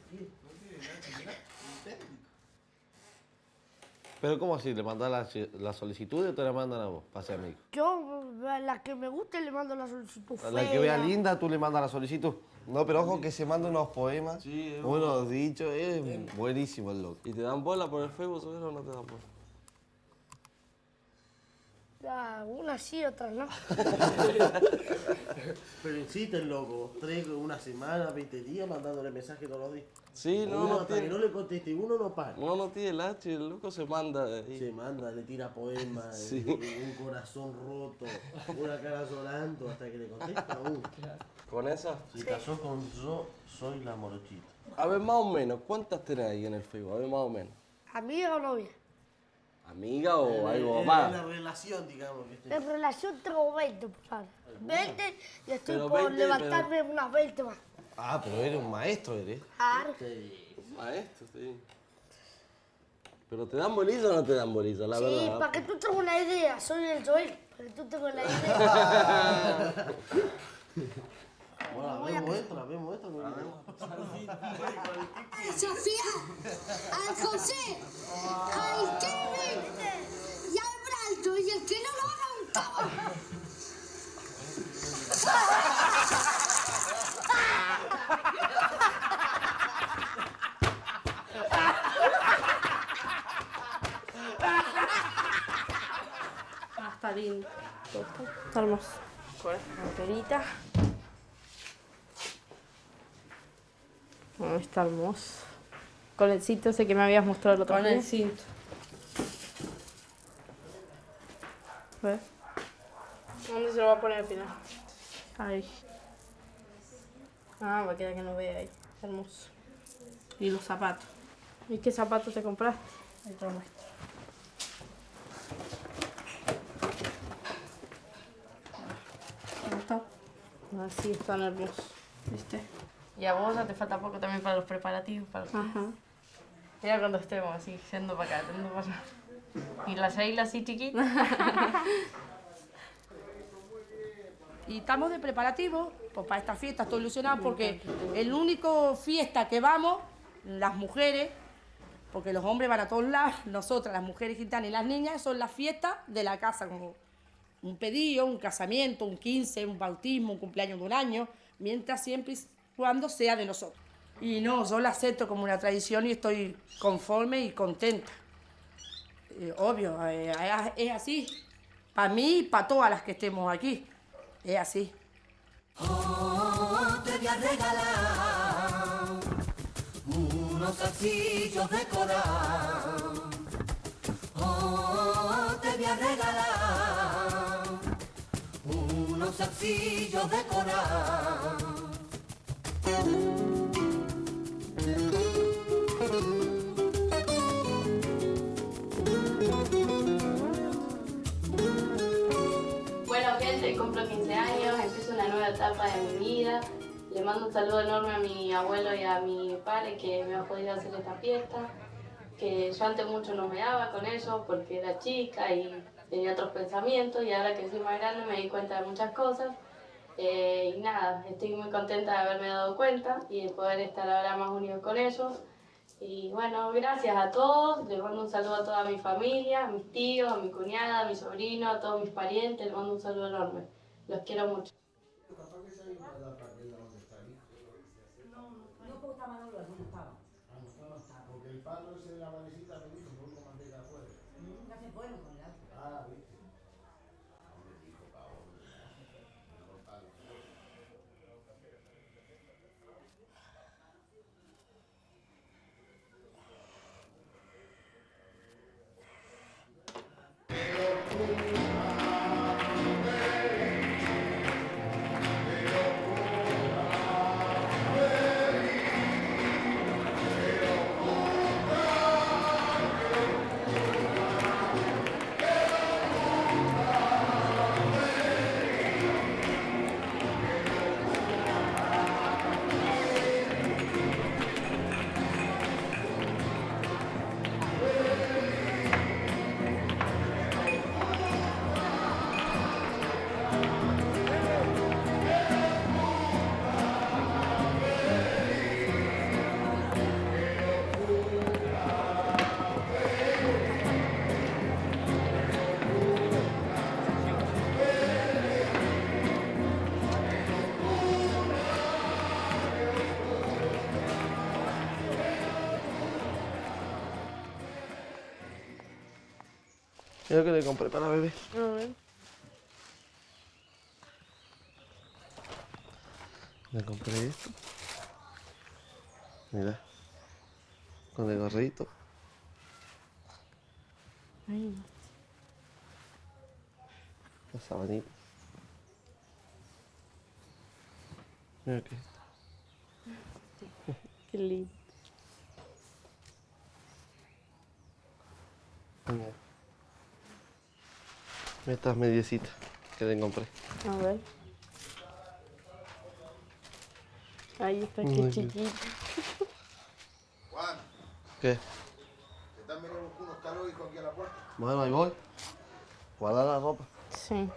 Pero ¿cómo así? ¿Le mandas la solicitud o te la mandan a vos, para ser amigo? Yo, a la que me guste, le mando la solicitud. A la que vea linda, tú le mandas la solicitud. No, pero ojo que se manda unos poemas, Sí, es unos dichos, es buenísimo el loco. ¿Y te dan bola por el Facebook, ¿sabes o no te dan bola? Ya, una sí, otra no. Pero insiste el loco, 3, una semana, 20 días mandándole mensajes todos los días. Sí, no, uno no hasta tiene- que no le conteste, uno no para. Uno no tiene el H, el loco se manda de ahí. Se manda, le tira poemas, Sí. un corazón roto, una cara llorando hasta que le contesta uno. ¿Con esa? Se casó con Yo Soy la Morochita. A ver, más o menos, ¿cuántas tenés ahí en el Facebook? A ver, más o menos. ¿Amiga o novia? ¿Amiga o algo En más? la relación, digamos. Que esté. En relación tengo 20, por favor. 20 y estoy Pero por 20, levantarme unas 20 más. Ah, pero eres un maestro, eres. Claro. Maestro, sí. ¿Pero te dan bolilla o no te dan bolilla, la Sí, verdad? para que tú tengas una idea, soy el Joel, para que tú tengas la idea. Bueno, vemos esto. A Sofía, al José, al Kevin y al Braldo, y el que no lo haga un cabrón. Está lindo. Está hermoso. Con esta camperita. Está hermoso. Con el cinto ese que me habías mostrado el otro día. Con el cinto. ¿Ves? ¿Dónde se lo va a poner al final? Ahí. Ah, va a quedar que no vea ahí. Hermoso. Y los zapatos. ¿Y qué zapatos te compraste? Ahí te lo muestro. ¿Cómo está? Así están hermosos. ¿Viste? Y a vos ya te falta poco también para los preparativos. Ajá. Mira cuando estemos así, yendo para acá, yendo para allá. Y la Sheila así chiquita. Y estamos de preparativo pues, para esta fiesta. Estoy ilusionada porque el único fiesta que vamos, las mujeres, porque los hombres van a todos lados, nosotras, las mujeres gitanas y las niñas, son las fiestas de la casa, como un pedido, un casamiento, un 15, un bautismo, un cumpleaños de un año, mientras siempre y cuando sea de nosotros. Y no, yo la acepto como una tradición y estoy conforme y contenta. Obvio, es así. Para mí y para todas las que estemos aquí. Es así. Oh, te voy a regalar unos zarcillos de coral. Oh, te voy a regalar unos zarcillos de coral. Bueno, gente, cumplo 15 años, empiezo una nueva etapa de mi vida. Le mando un saludo enorme a mi abuelo y a mi padre que me ha podido hacer esta fiesta. Que yo antes mucho no me daba con eso porque era chica y tenía otros pensamientos, y ahora que soy más grande me di cuenta de muchas cosas. Y nada, estoy muy contenta de haberme dado cuenta y de poder estar ahora más unidos con ellos. Y bueno, gracias a todos, les mando un saludo a toda mi familia, a mis tíos, a mi cuñada, a mi sobrino, a todos mis parientes, les mando un saludo enorme. Los quiero mucho. No, porque estaba Manolo, no estaba. Ah, no estaba. Porque el palo ese de la valecita me dijo, no con manteca afuera. Ya se fueron con el auto. Ah, viste. Mira lo que le compré para bebé. A ver. Le compré esto. Mira. Con el gorrito. Ay, La sabanita. Mira que. qué lindo. Mira. Estas mediecitas que le compré. A ver. Ahí está, Muy qué bien. chiquito. Juan, ¿Qué? que están veniendo unos Está los hijos aquí a la puerta. Bueno, ahí voy. Guarda la ropa. Sí.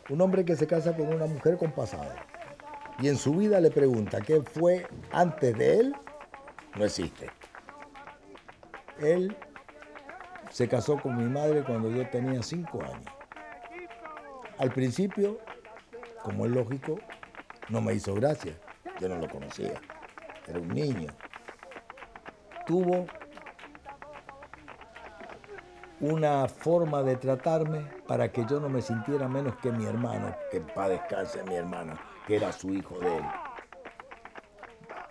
Un hombre que se casa con una mujer con pasado y en su vida le pregunta qué fue antes de él, no existe. Él se casó con mi madre cuando yo tenía 5 años. Al principio, como es lógico, no me hizo gracia. Yo no lo conocía. Era un niño. Tuvo una forma de tratarme para que yo no me sintiera menos que mi hermano, que en paz descanse mi hermano, que era su hijo de él.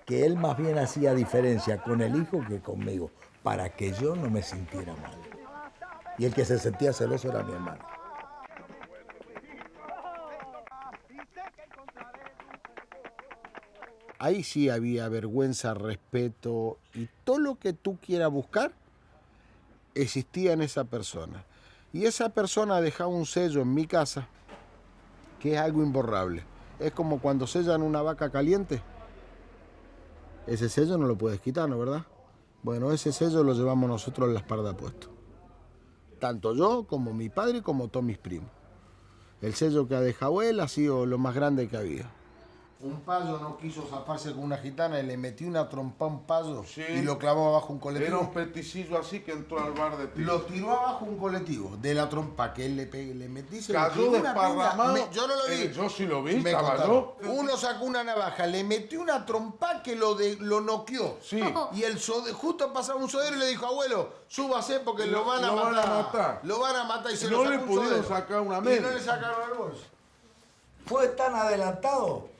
Que él más bien hacía diferencia con el hijo que conmigo, para que yo no me sintiera mal. Y el que se sentía celoso era mi hermano. Ahí sí había vergüenza, respeto y todo lo que tú quieras buscar existía en esa persona. Y esa persona dejaba un sello en mi casa que es algo imborrable. Es como cuando sellan una vaca caliente. Ese sello no lo puedes quitar, ¿no? ¿Verdad? Bueno, ese sello lo llevamos nosotros en la espalda puesto. Tanto yo como mi padre como todos mis primos. El sello que ha dejado él ha sido lo más grande que había. Un payo no quiso zafarse con una gitana y le metió una trompa a un payo y lo clavó abajo un colectivo. Era un peticillo así que entró al bar de tiro. Lo tiró abajo un colectivo de la trompa que él le metí. Se cayó desparramado. Yo no lo vi. Yo sí lo vi, Me estaba contaron. yo. Uno sacó una navaja, le metió una trompa que lo noqueó. Sí. Y justo pasaba un sodero y le dijo, abuelo, súbase porque lo van a matar. Lo van a matar y se no lo le sacó un pudieron sodero. sacar una Y media. no le sacaron el bolso. Fue tan adelantado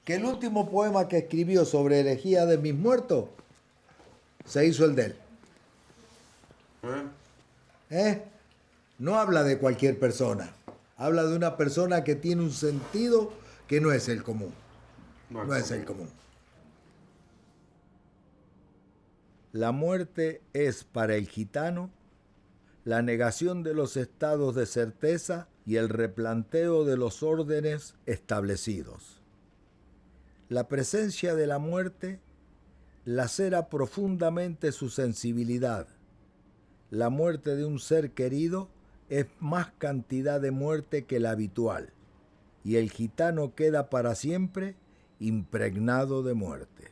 que el último poema que escribió sobre herejía de mis muertos se hizo el de él. No habla de cualquier persona, habla de una persona que tiene un sentido que no es el común. No es el común. La muerte es para el gitano la negación de los estados de certeza y el replanteo de los órdenes establecidos. La presencia de la muerte lacera profundamente su sensibilidad. La muerte de un ser querido es más cantidad de muerte que la habitual, y el gitano queda para siempre impregnado de muerte.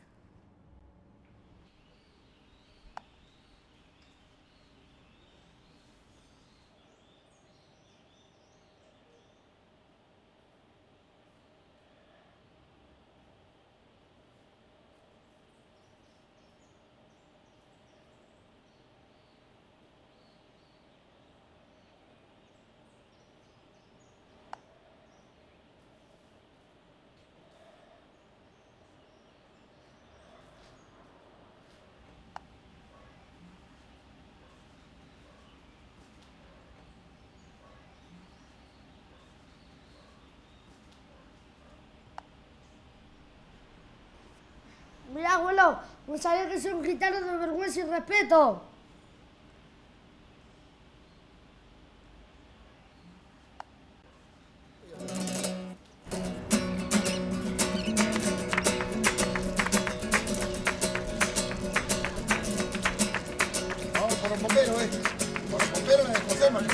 Mira, abuelo, no sabía que soy un gitano de vergüenza y respeto. Vamos por los bomberos, Por los bomberos de José Manuel.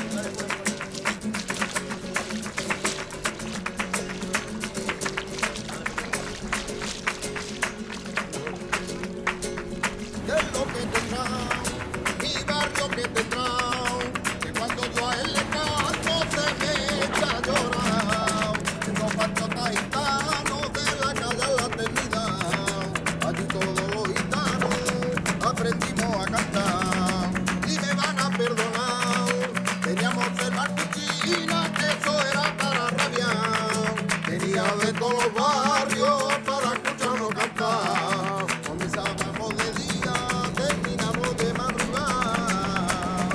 ¿Qué es lo que tendrá? Mi barrio que tendrá, que cuando yo a él le canto se me echa a llorar. Los patriotas gitanos de la calle a la eternidad, allí todos los gitanos aprendimos a cantar y me van a perdonar. Teníamos el barcuchina, que eso era para rabiar. Tenía de todos los barrios para escucharnos cantar. Comenzábamos de día, terminamos de madrugar.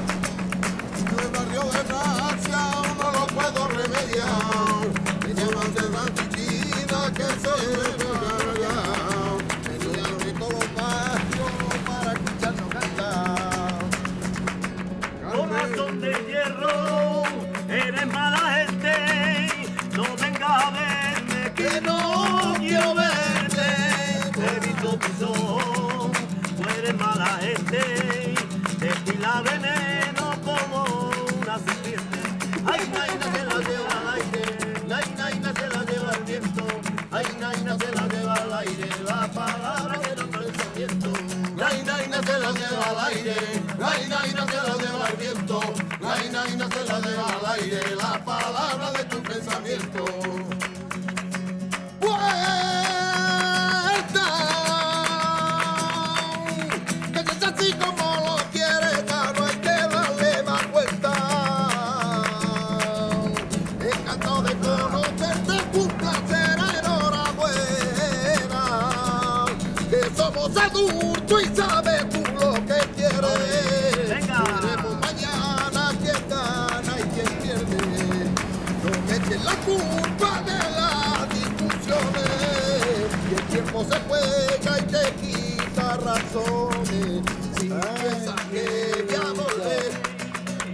El barrio de Gracia no lo puedo remediar. Teníamos el barcuchina, que eso era para rabiar. Tenía de todos los barrios para escucharnos cantar. Corazón de hierro. naina se la lleva el viento, naina se la lleva al aire, la palabra de tu pensamiento. Vuelta, que es así como lo quieres, ya no hay que darle más vuelta. Encantado de conocerte, un placer, enhorabuena, que somos adultos y sabes tú lo que quieres. Veremos mañana quién gana y quién pierde. No me eches la culpa de las discusiones, y el tiempo se juega y te quita razones. Si piensas que voy a volver,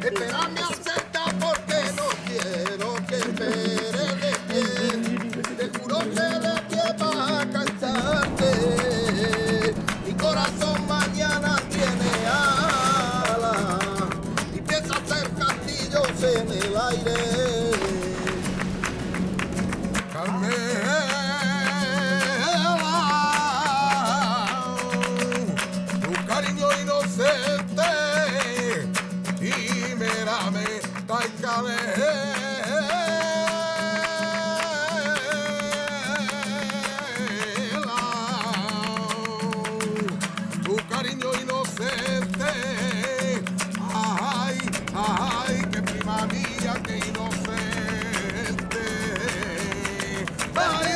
espérame a aceptar porque no quiero que esperes de pie. Te juro que de pie vas a cansarte. Mi corazón mañana tiene alas y piensa hacer castillos en el aire. Carmela, tu cariño inocente y mírame tan tu cariño inocente, ay, ay, que prima mía, que inocente. Ay,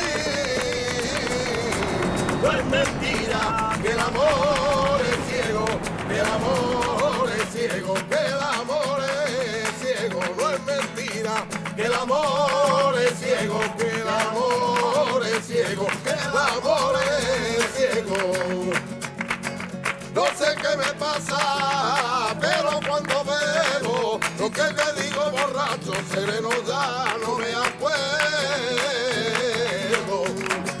no es mentira que el amor es ciego, que el amor es ciego, que el amor es ciego, no es mentira que el amor es ciego, que el amor es ciego, que el amor es ciego. No sé qué me pasa, pero cuando bebo, lo que te digo borracho, sereno ya no me acuerdo.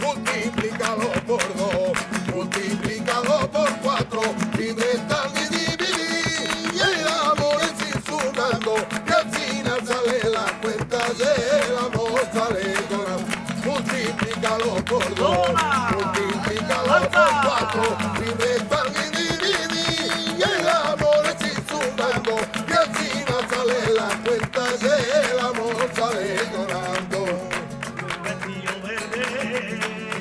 Multiplícalo por 2, multiplícalo por 4, y restar y dividir, y el amor es insultando, y al final sale la cuenta y el amor sale llorando. Multiplícalo por 2, multiplícalo por 4, y restar y dividir, y el amor es insultando, y al final sale la cuenta y el amor sale llorando. Vestido verde,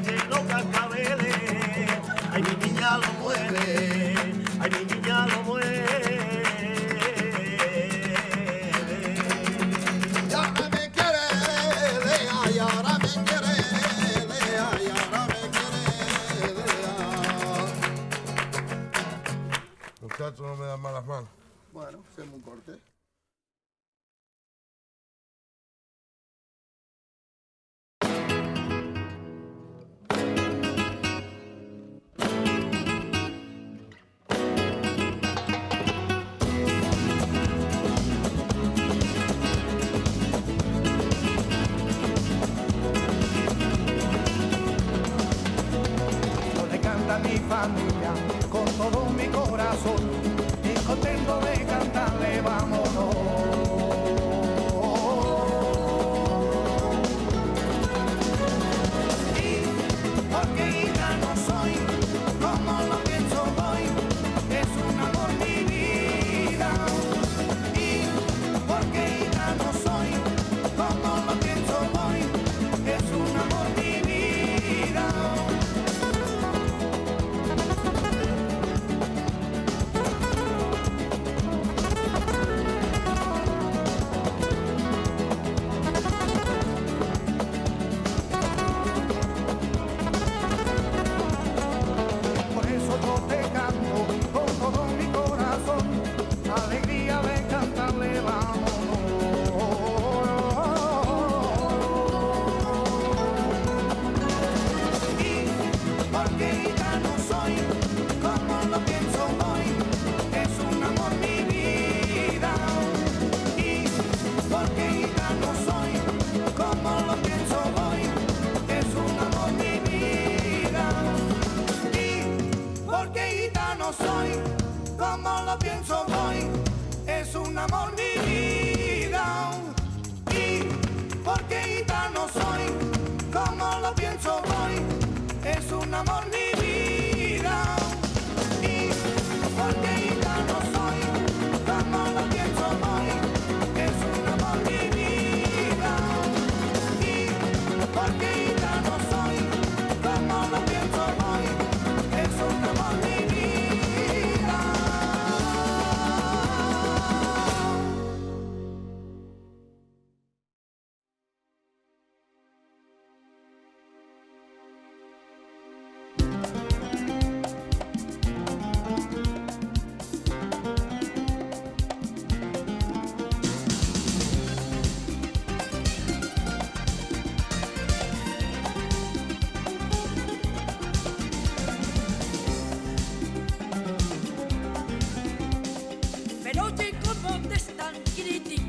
lleno cascabeles, ay mi niña lo muere, ay mi niña lo muere. Y ahora me quiere, y ahora me quiere, y ahora me quiere. Muchachos, no me dan malas manos. Bueno, hacemos un corte. Yo le canto a mi familia con todo mi corazón, y contento de cantarle vámonos. Y porque gitano soy, como lo pienso voy, es un amor mi vida. Y porque gitano soy, como lo pienso voy, es un amor mi vida.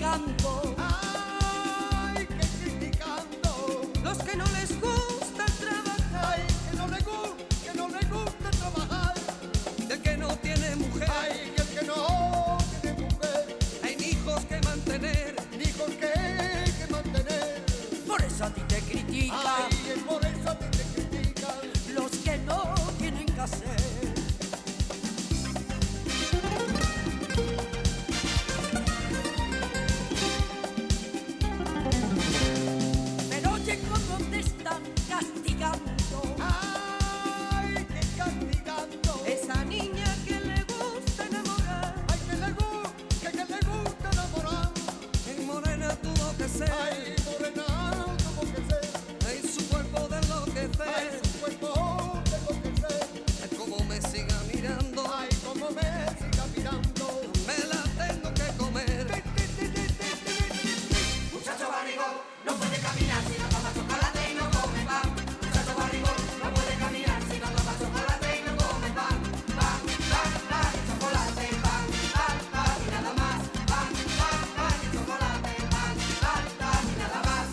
criticando. Ay, que criticando. Los que no les gusta trabajar. Ay, que no les gusta trabajar. Del que no tiene mujer. Ay, que el que no tiene mujer. Hay hijos que mantener. Hijos que mantener. Por eso a ti te critican. Ay, por eso a ti te critican. Los que no tienen que hacer. Pero oye cómo te están castigando. Ay, que castigando. Esa niña que le gusta enamorar. Ay, que le gusta enamorar. En morena tuvo que ser. Ay, morena tuvo que ser. En su cuerpo de enloquecer. Ay, su cuerpo de enloquecer. Ay, como me siga mirando. Ay, como me siga mirando. Me la tengo que comer. Muchacho barrigón, no puede caminar si no toma chocolate y no come pan. Muchacho barrigón, no puede caminar si no toma chocolate y no come pan. Pan, pan, pan, y chocolate, pan, pan, pan, y nada más. Pan, pan, pan, y chocolate, pan, pan, pan, y nada más.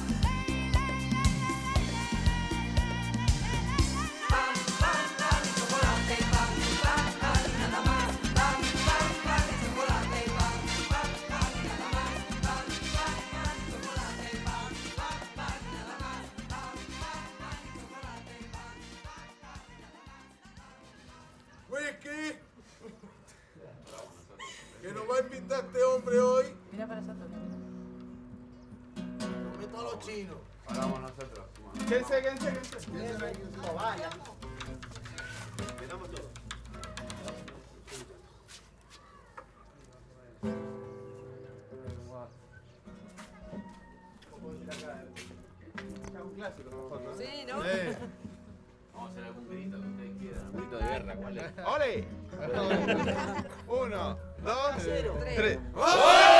Pan, pan, pan, y chocolate, pan, pan, pan, y nada más. Pan, pan, pan, y chocolate, pan, pan, pan, y nada más. Pan, pan, pan, y chocolate, pan, pan, pan, y nada más. Pan, pan, pan, y chocolate, pan, pan, pan, y nada más. Whisky. ¿Qué nos va a invitar este hombre hoy? Mira para esa torre. Meto a los chinos. Paramos nosotros. Quédense. No vaya. Metamos todo. Un clásico, nosotros. Sí, ¿no? Vamos a hacer algún grito que ustedes quieran. Un grito de guerra, ¿cuál es? ¡Ole! 1, 2, 3. ¡Oh!